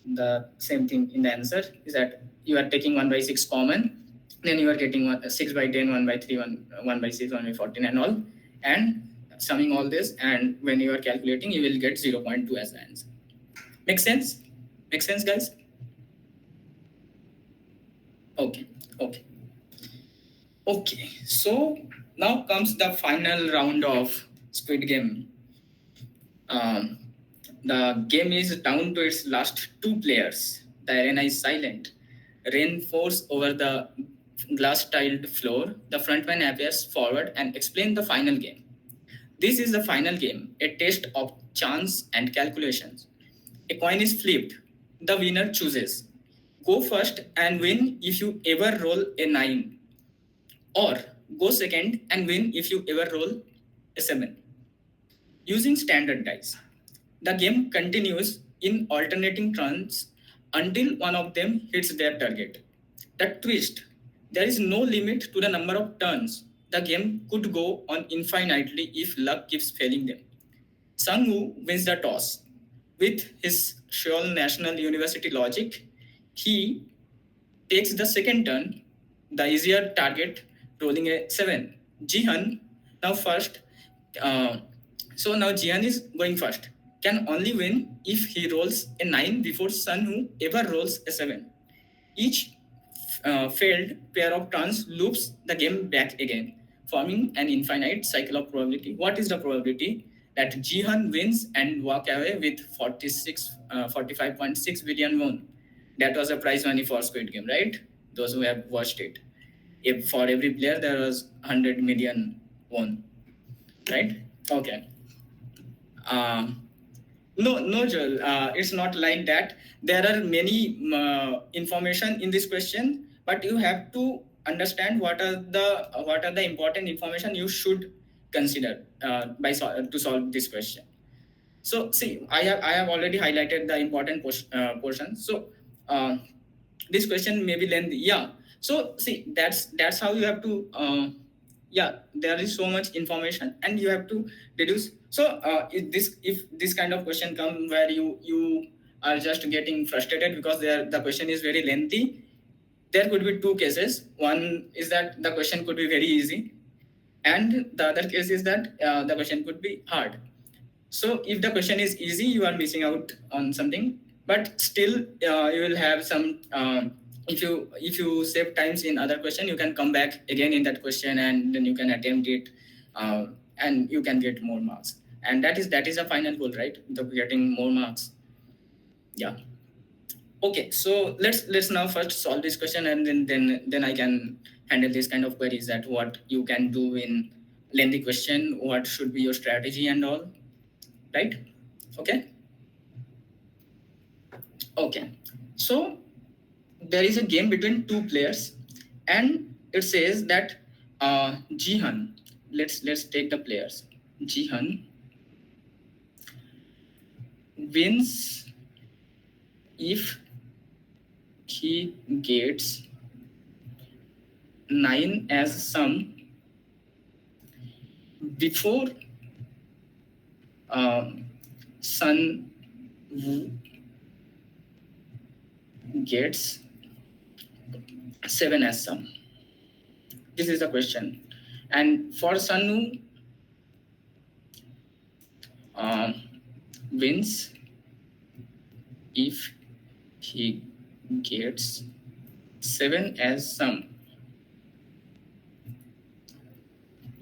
The same thing in the answer is that you are taking 1 by 6 common, then you are getting 6 by 10, 1 by 3, 1 by 6, 1 by 14 and all, and summing all this, and when you are calculating, you will get 0.2 as the answer. Make sense? Make sense, guys? Okay, so now comes the final round of Squid Game. The game is down to its last 2 players. The arena is silent. Rain pours over the glass-tiled floor. The frontman appears forward and explains the final game. This is the final game, a test of chance and calculations. A coin is flipped. The winner chooses. Go first and win if you ever roll a 9. Or go second and win if you ever roll a 7. Using standard dice, the game continues in alternating turns until one of them hits their target. The twist: there is no limit to the number of turns the game could go on infinitely if luck keeps failing them. Sang Woo wins the toss. With his Seoul National University logic, he takes the second turn, the easier target, rolling a 7. Jihan now first. Uh, so now Jihan is going first. Can only win if he rolls a 9 before Sun Woo ever rolls a 7. Each failed pair of turns loops the game back again, forming an infinite cycle of probability. What is the probability that Jihan wins and walk away with 45.6 billion won? That was a prize money for Squid Game, right? Those who have watched it. If for every player there was 100 million won, right? Okay. Um, no, Joel. It's not like that. There are many information in this question, but you have to understand what are the important information you should consider to solve this question. So see, I have already highlighted the important portion. So uh, this question may be lengthy. Yeah. So see, that's how you have to. Yeah, there is so much information, and you have to deduce. So if this kind of question come where you are just getting frustrated because the question is very lengthy, there could be two cases. One is that the question could be very easy, and the other case is that the question could be hard. So if the question is easy, you are missing out on something, but still you will have some. If you save times in other question, you can come back again in that question, and then you can attempt it, and you can get more marks. And that is a final goal, right? The getting more marks. Yeah. Okay. So let's now first solve this question, and then I can handle this kind of queries that what you can do in lengthy question, what should be your strategy and all, right? Okay. Okay. So there is a game between two players, and it says that Jihan. Let's take the players. Jihan wins if he gets 9 as sum before Sun Woo gets 7 as sum. This is the question. And for Sun Woo wins if he gets 7 as sum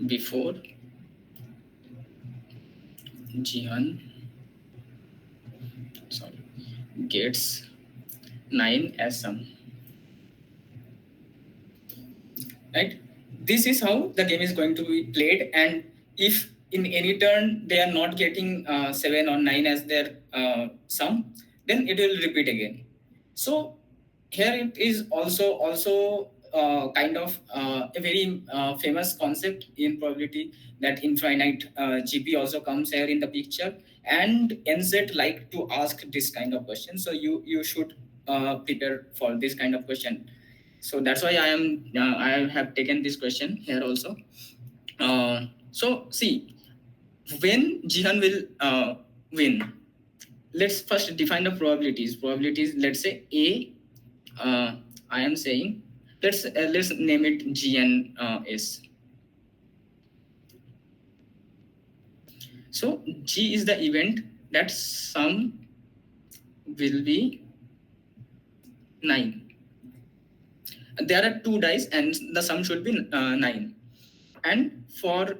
before Jihan gets 9 as sum. Right? This is how the game is going to be played, and if in any turn they are not getting 7 or 9 as their sum, then it will repeat again. So here it is also kind of a very famous concept in probability, that infinite GP also comes here in the picture, and NSET like to ask this kind of question. So you should prepare for this kind of question. So that's why I have taken this question here also. So see, when Jihan will win, let's first define the probabilities. Probabilities, let's say A. I am saying let's name it GNS. So G is the event that sum will be 9. There are two dice, and the sum should be 9. And for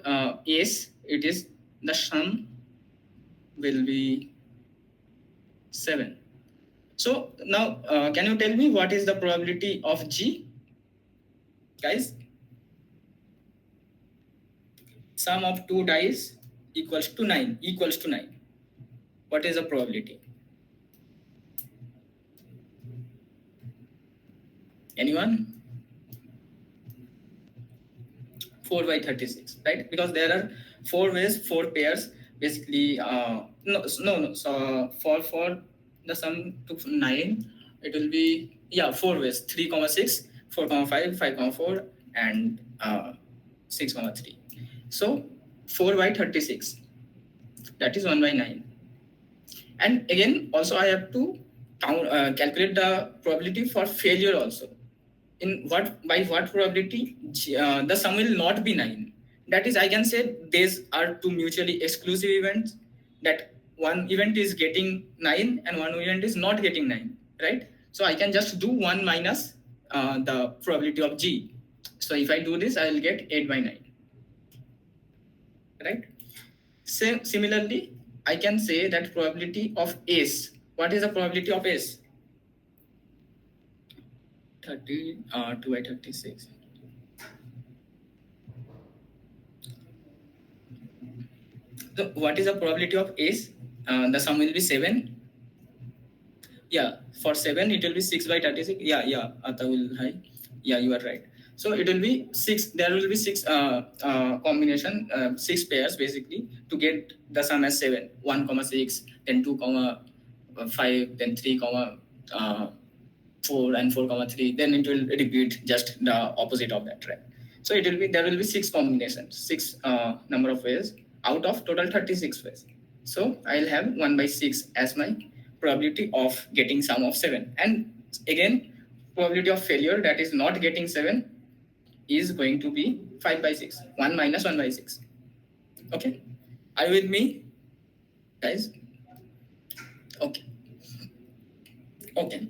Ace, it is the sum will be 7. So now, can you tell me what is the probability of G, guys? Sum of two dice equals to 9. Equals to 9. What is the probability? Anyone? 4 by 36, right? Because there are 4 ways, 4 pairs. Basically, no. So for the sum to 9, it will be 4 ways: 3, 6, 4, 5, 5, 4, and 6 comma 3. So 4 by 36, that is 1 by 9. And again, also I have to calculate the probability for failure also. In what, by what probability the sum will not be 9. That is, I can say these are two mutually exclusive events, that one event is getting 9 and one event is not getting 9, right? So I can just do 1 minus the probability of G. So if I do this, I will get 8 by 9, right? Similarly, I can say that probability of S. What is the probability of S? 2 by 36. So what is the probability of S? The sum will be 7. Yeah, for 7 it will be 6 by 36. Yeah, Atawul, hi. Yeah, you are right. So it will be 6. There will be 6 combination, 6 pairs basically to get the sum as 7. 1 comma 6, then 2 comma 5, then 3 comma 4 and 4 comma 3. Then it will repeat just the opposite of that, right? So it will be, there will be 6 combinations, 6 number of ways out of total 36 ways. So I'll have 1 by 6 as my probability of getting sum of 7. And again, probability of failure, that is not getting 7, is going to be 5 by 6. 1 minus 1 by 6. Okay? Are you with me, guys? Okay. Okay.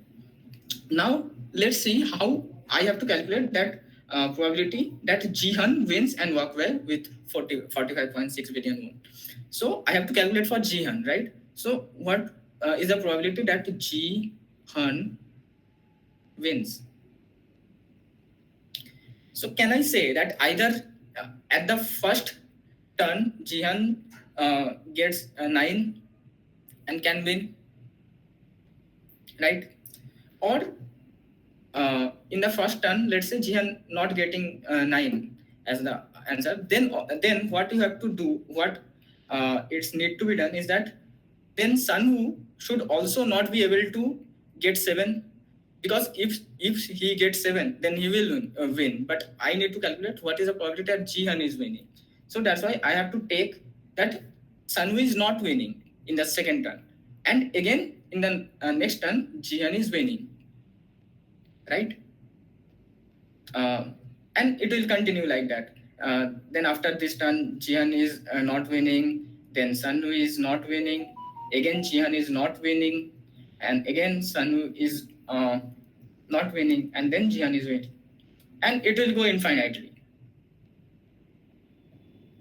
Now let's see how I have to calculate that probability that Jihan wins and walk well with 45.6 billion won. So I have to calculate for Jihan, right? So what is the probability that Jihan wins? So can I say that either at the first turn Jihan gets 9 and can win, right? Or in the first turn, let's say Jihan not getting 9 as the answer, then what you have to do, what it's need to be done is that then Sanwoo should also not be able to get 7, because if he gets 7, then he will win. But I need to calculate what is the probability that Jihan is winning. So that's why I have to take that Sanwoo is not winning in the second turn, and again in the next turn Jihan is winning, right? And it will continue like that. Then after this turn, Jihan is not winning. Then Sanwoo is not winning. Again, Jihan is not winning, and again Sanwoo is not winning, and then Jihan is winning, and it will go infinitely.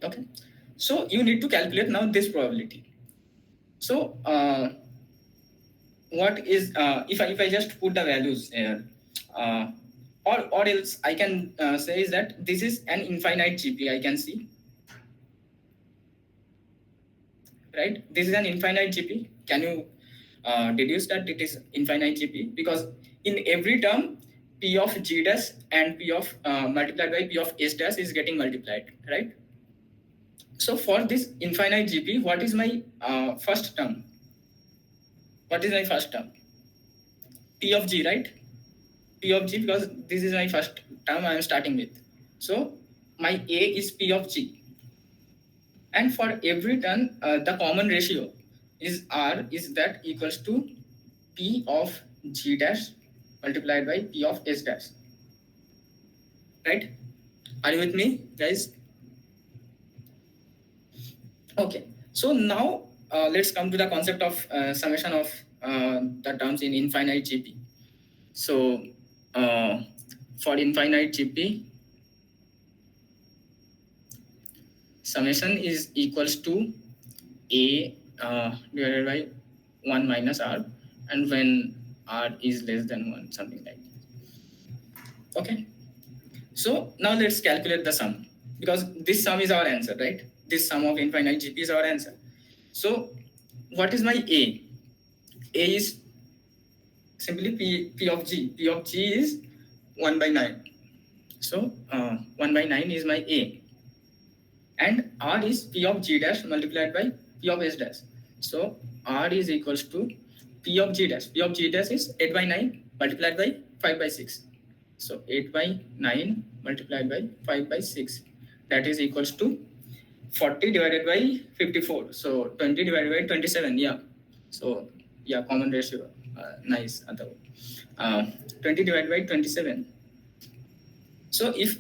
Okay, so you need to calculate now this probability. So what is if I just put the values here. Or else I can say is that this is an infinite GP. I can see, right? This is an infinite GP. Can you deduce that it is infinite GP? Because in every term, P of G dash and P of multiplied by P of S dash is getting multiplied, right? So for this infinite GP, what is my first term? What is my first term? P of G, right? P of G, because this is my first term I am starting with. So my A is P of G. And for every turn, the common ratio is R is that equals to P of G dash multiplied by P of S dash. Right? Are you with me, guys? Okay. So now let's come to the concept of summation of the terms in infinite GP. So for infinite GP, summation is equals to A divided by 1 minus R, and when R is less than 1, something like that. Okay. So now let's calculate the sum, because this sum is our answer, right? This sum of infinite GP is our answer. So what is my A? A is simply P of G. P of G is 1 by 9. So 1 by 9 is my A. And R is P of G dash multiplied by P of S dash. So R is equals to P of G dash. P of G dash is 8 by 9 multiplied by 5 by 6. So 8 by 9 multiplied by 5 by 6. that is equals to 40 divided by 54. So 20 divided by 27. Yeah. So yeah, common ratio. Nice. 20 divided by 27. So if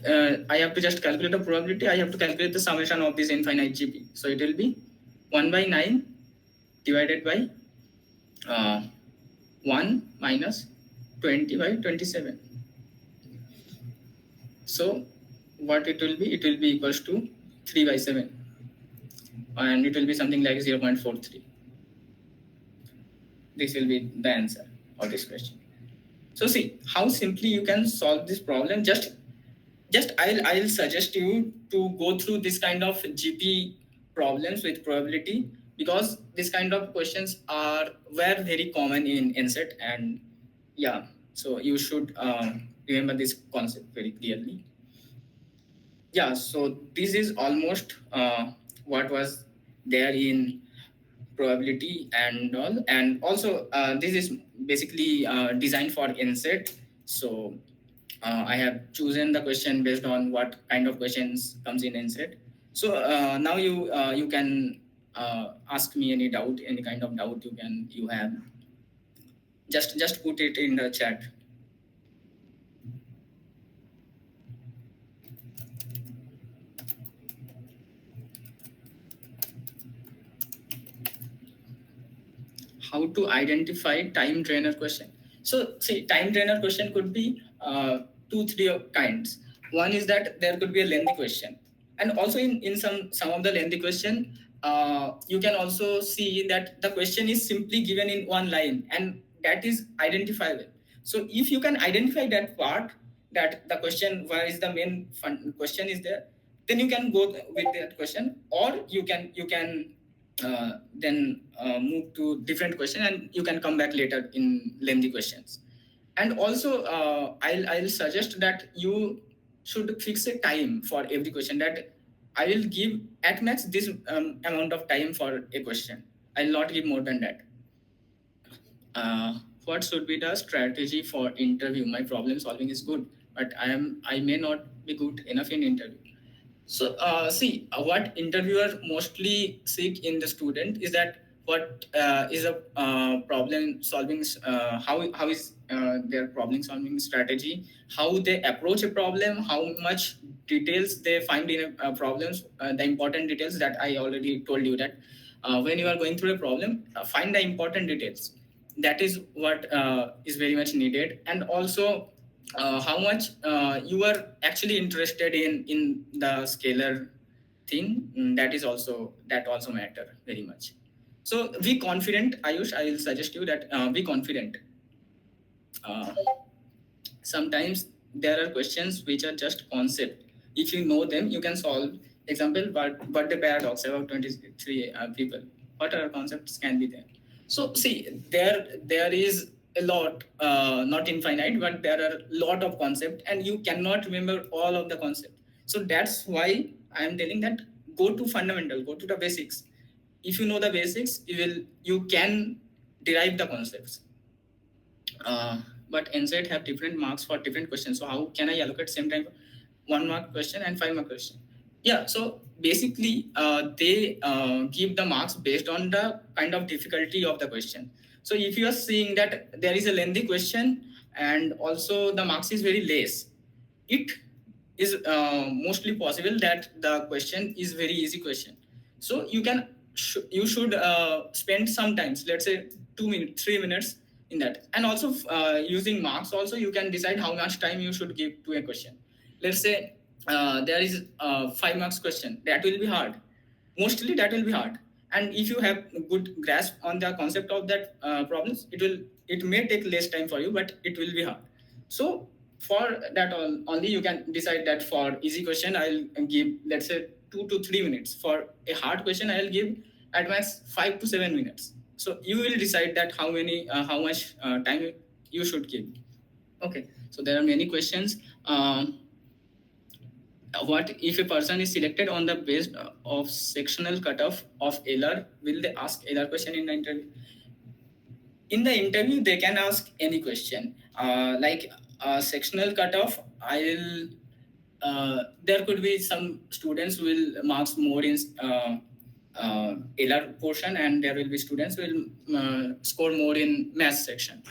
I have to just calculate the probability, I have to calculate the summation of this infinite GP. So it will be 1 by 9 divided by uh, 1 minus 20 by 27. So what it will be? It will be equals to 3 by 7. And it will be something like 0.43. This will be the answer of this question. So see how simply you can solve this problem. Just I'll suggest you to go through this kind of GP problems with probability, because this kind of questions were very common in NSET. And yeah, so you should remember this concept very clearly. Yeah, so this is almost what was there in probability and all. And also this is basically designed for NSET. So I have chosen the question based on what kind of questions comes in NSET. So now you can ask me any doubt, any kind of doubt you have. Just put it in the chat. How to identify time drainer question? So see, time drainer question could be two, three kinds. One is that there could be a lengthy question, and also in some of the lengthy question, you can also see that the question is simply given in one line, and that is identifiable. So if you can identify that part, that the question, where is the main question is there, then you can go with that question, or you can then move to different question, and you can come back later in lengthy questions. And also I'll suggest that you should fix a time for every question, that I will give at max this amount of time for a question. I'll not give more than that. What should be the strategy for interview? My problem solving is good, but I may not be good enough in interview. So, see, what interviewer mostly seek in the student is that what is a problem solving, how is their problem solving strategy, how they approach a problem, how much details they find in problems, the important details that I already told you that when you are going through a problem, find the important details. That is what is very much needed. And also how much you are actually interested in the scalar thing. That also matter very much. So be confident, Ayush. I will suggest you that be confident. uh, Sometimes there are questions which are just concept. If you know them, you can solve. Example, but the paradox about 23 people. What other concepts can be there? So see, there is a lot, not infinite, but there are a lot of concept, and you cannot remember all of the concept. So that's why I am telling that go to fundamental, go to the basics. If you know the basics, you can derive the concepts. But NSET have different marks for different questions. So how can I allocate same time 1 mark question and 5 mark question? Yeah. So basically, they give the marks based on the kind of difficulty of the question. So if you are seeing that there is a lengthy question and also the marks is very less, it is mostly possible that the question is very easy question. So you should spend some times, let's say 2 minutes, 3 minutes in that. And also using marks also, you can decide how much time you should give to a question. Let's say there is a 5 marks question, that will be hard. Mostly that will be hard. And if you have good grasp on the concept of that problems, it may take less time for you, but it will be hard. So for that only you can decide that for easy question I'll give, let's say, 2 to 3 minutes. For a hard question I'll give at max 5 to 7 minutes. So you will decide that how much time you should give. Okay, so there are many questions. What if a person is selected on the base of sectional cutoff of LR? Will they ask LR question in the interview? In the interview, they can ask any question. Like sectional cutoff, I will there could be some students will marks more in LR portion, and there will be students will score more in math section.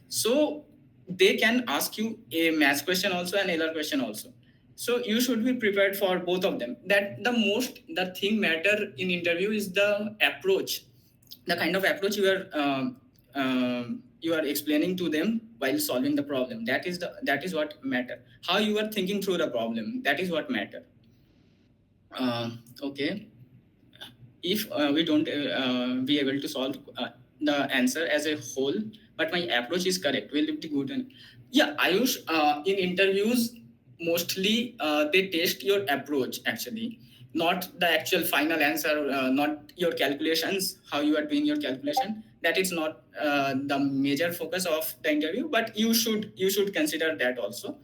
So they can ask you a math question also and LR question also. So you should be prepared for both of them. That the thing matter in interview is the approach, the kind of approach you are explaining to them while solving the problem. That is what matter. How you are thinking through the problem, that is what matter. Okay, if we don't be able to solve the answer as a whole, but my approach is correct, will it be good? And yeah, Ayush, in interviews mostly they test your approach actually, not the actual final answer, not your calculations, how you are doing your calculation. That is not the major focus of the interview, but you should consider that also.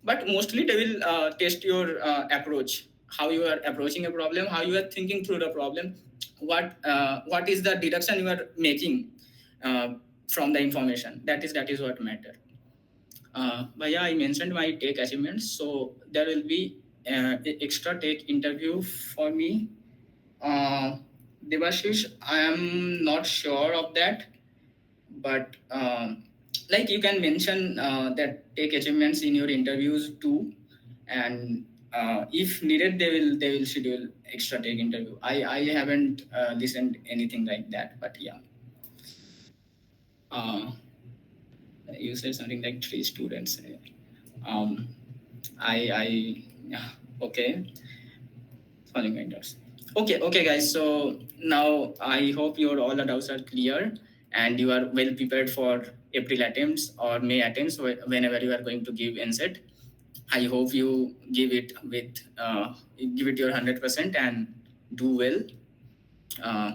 But mostly they will test your approach, how you are approaching a problem, how you are thinking through the problem, what is the deduction you are making uh, from the information. That is what matter. But yeah, I mentioned my take achievements, so there will be extra take interview for me. uh, Devashish, I am not sure of that, but like you can mention that take achievements in your interviews too, and if needed they will schedule extra take interview. I haven't listened anything like that, but yeah. uh, you said something like three students. um I yeah, okay, following vendors. Okay, guys. So now I hope your all the doubts are clear and you are well prepared for April attempts or May attempts whenever you are going to give NSET. I hope you give it your 100% and do well. Uh,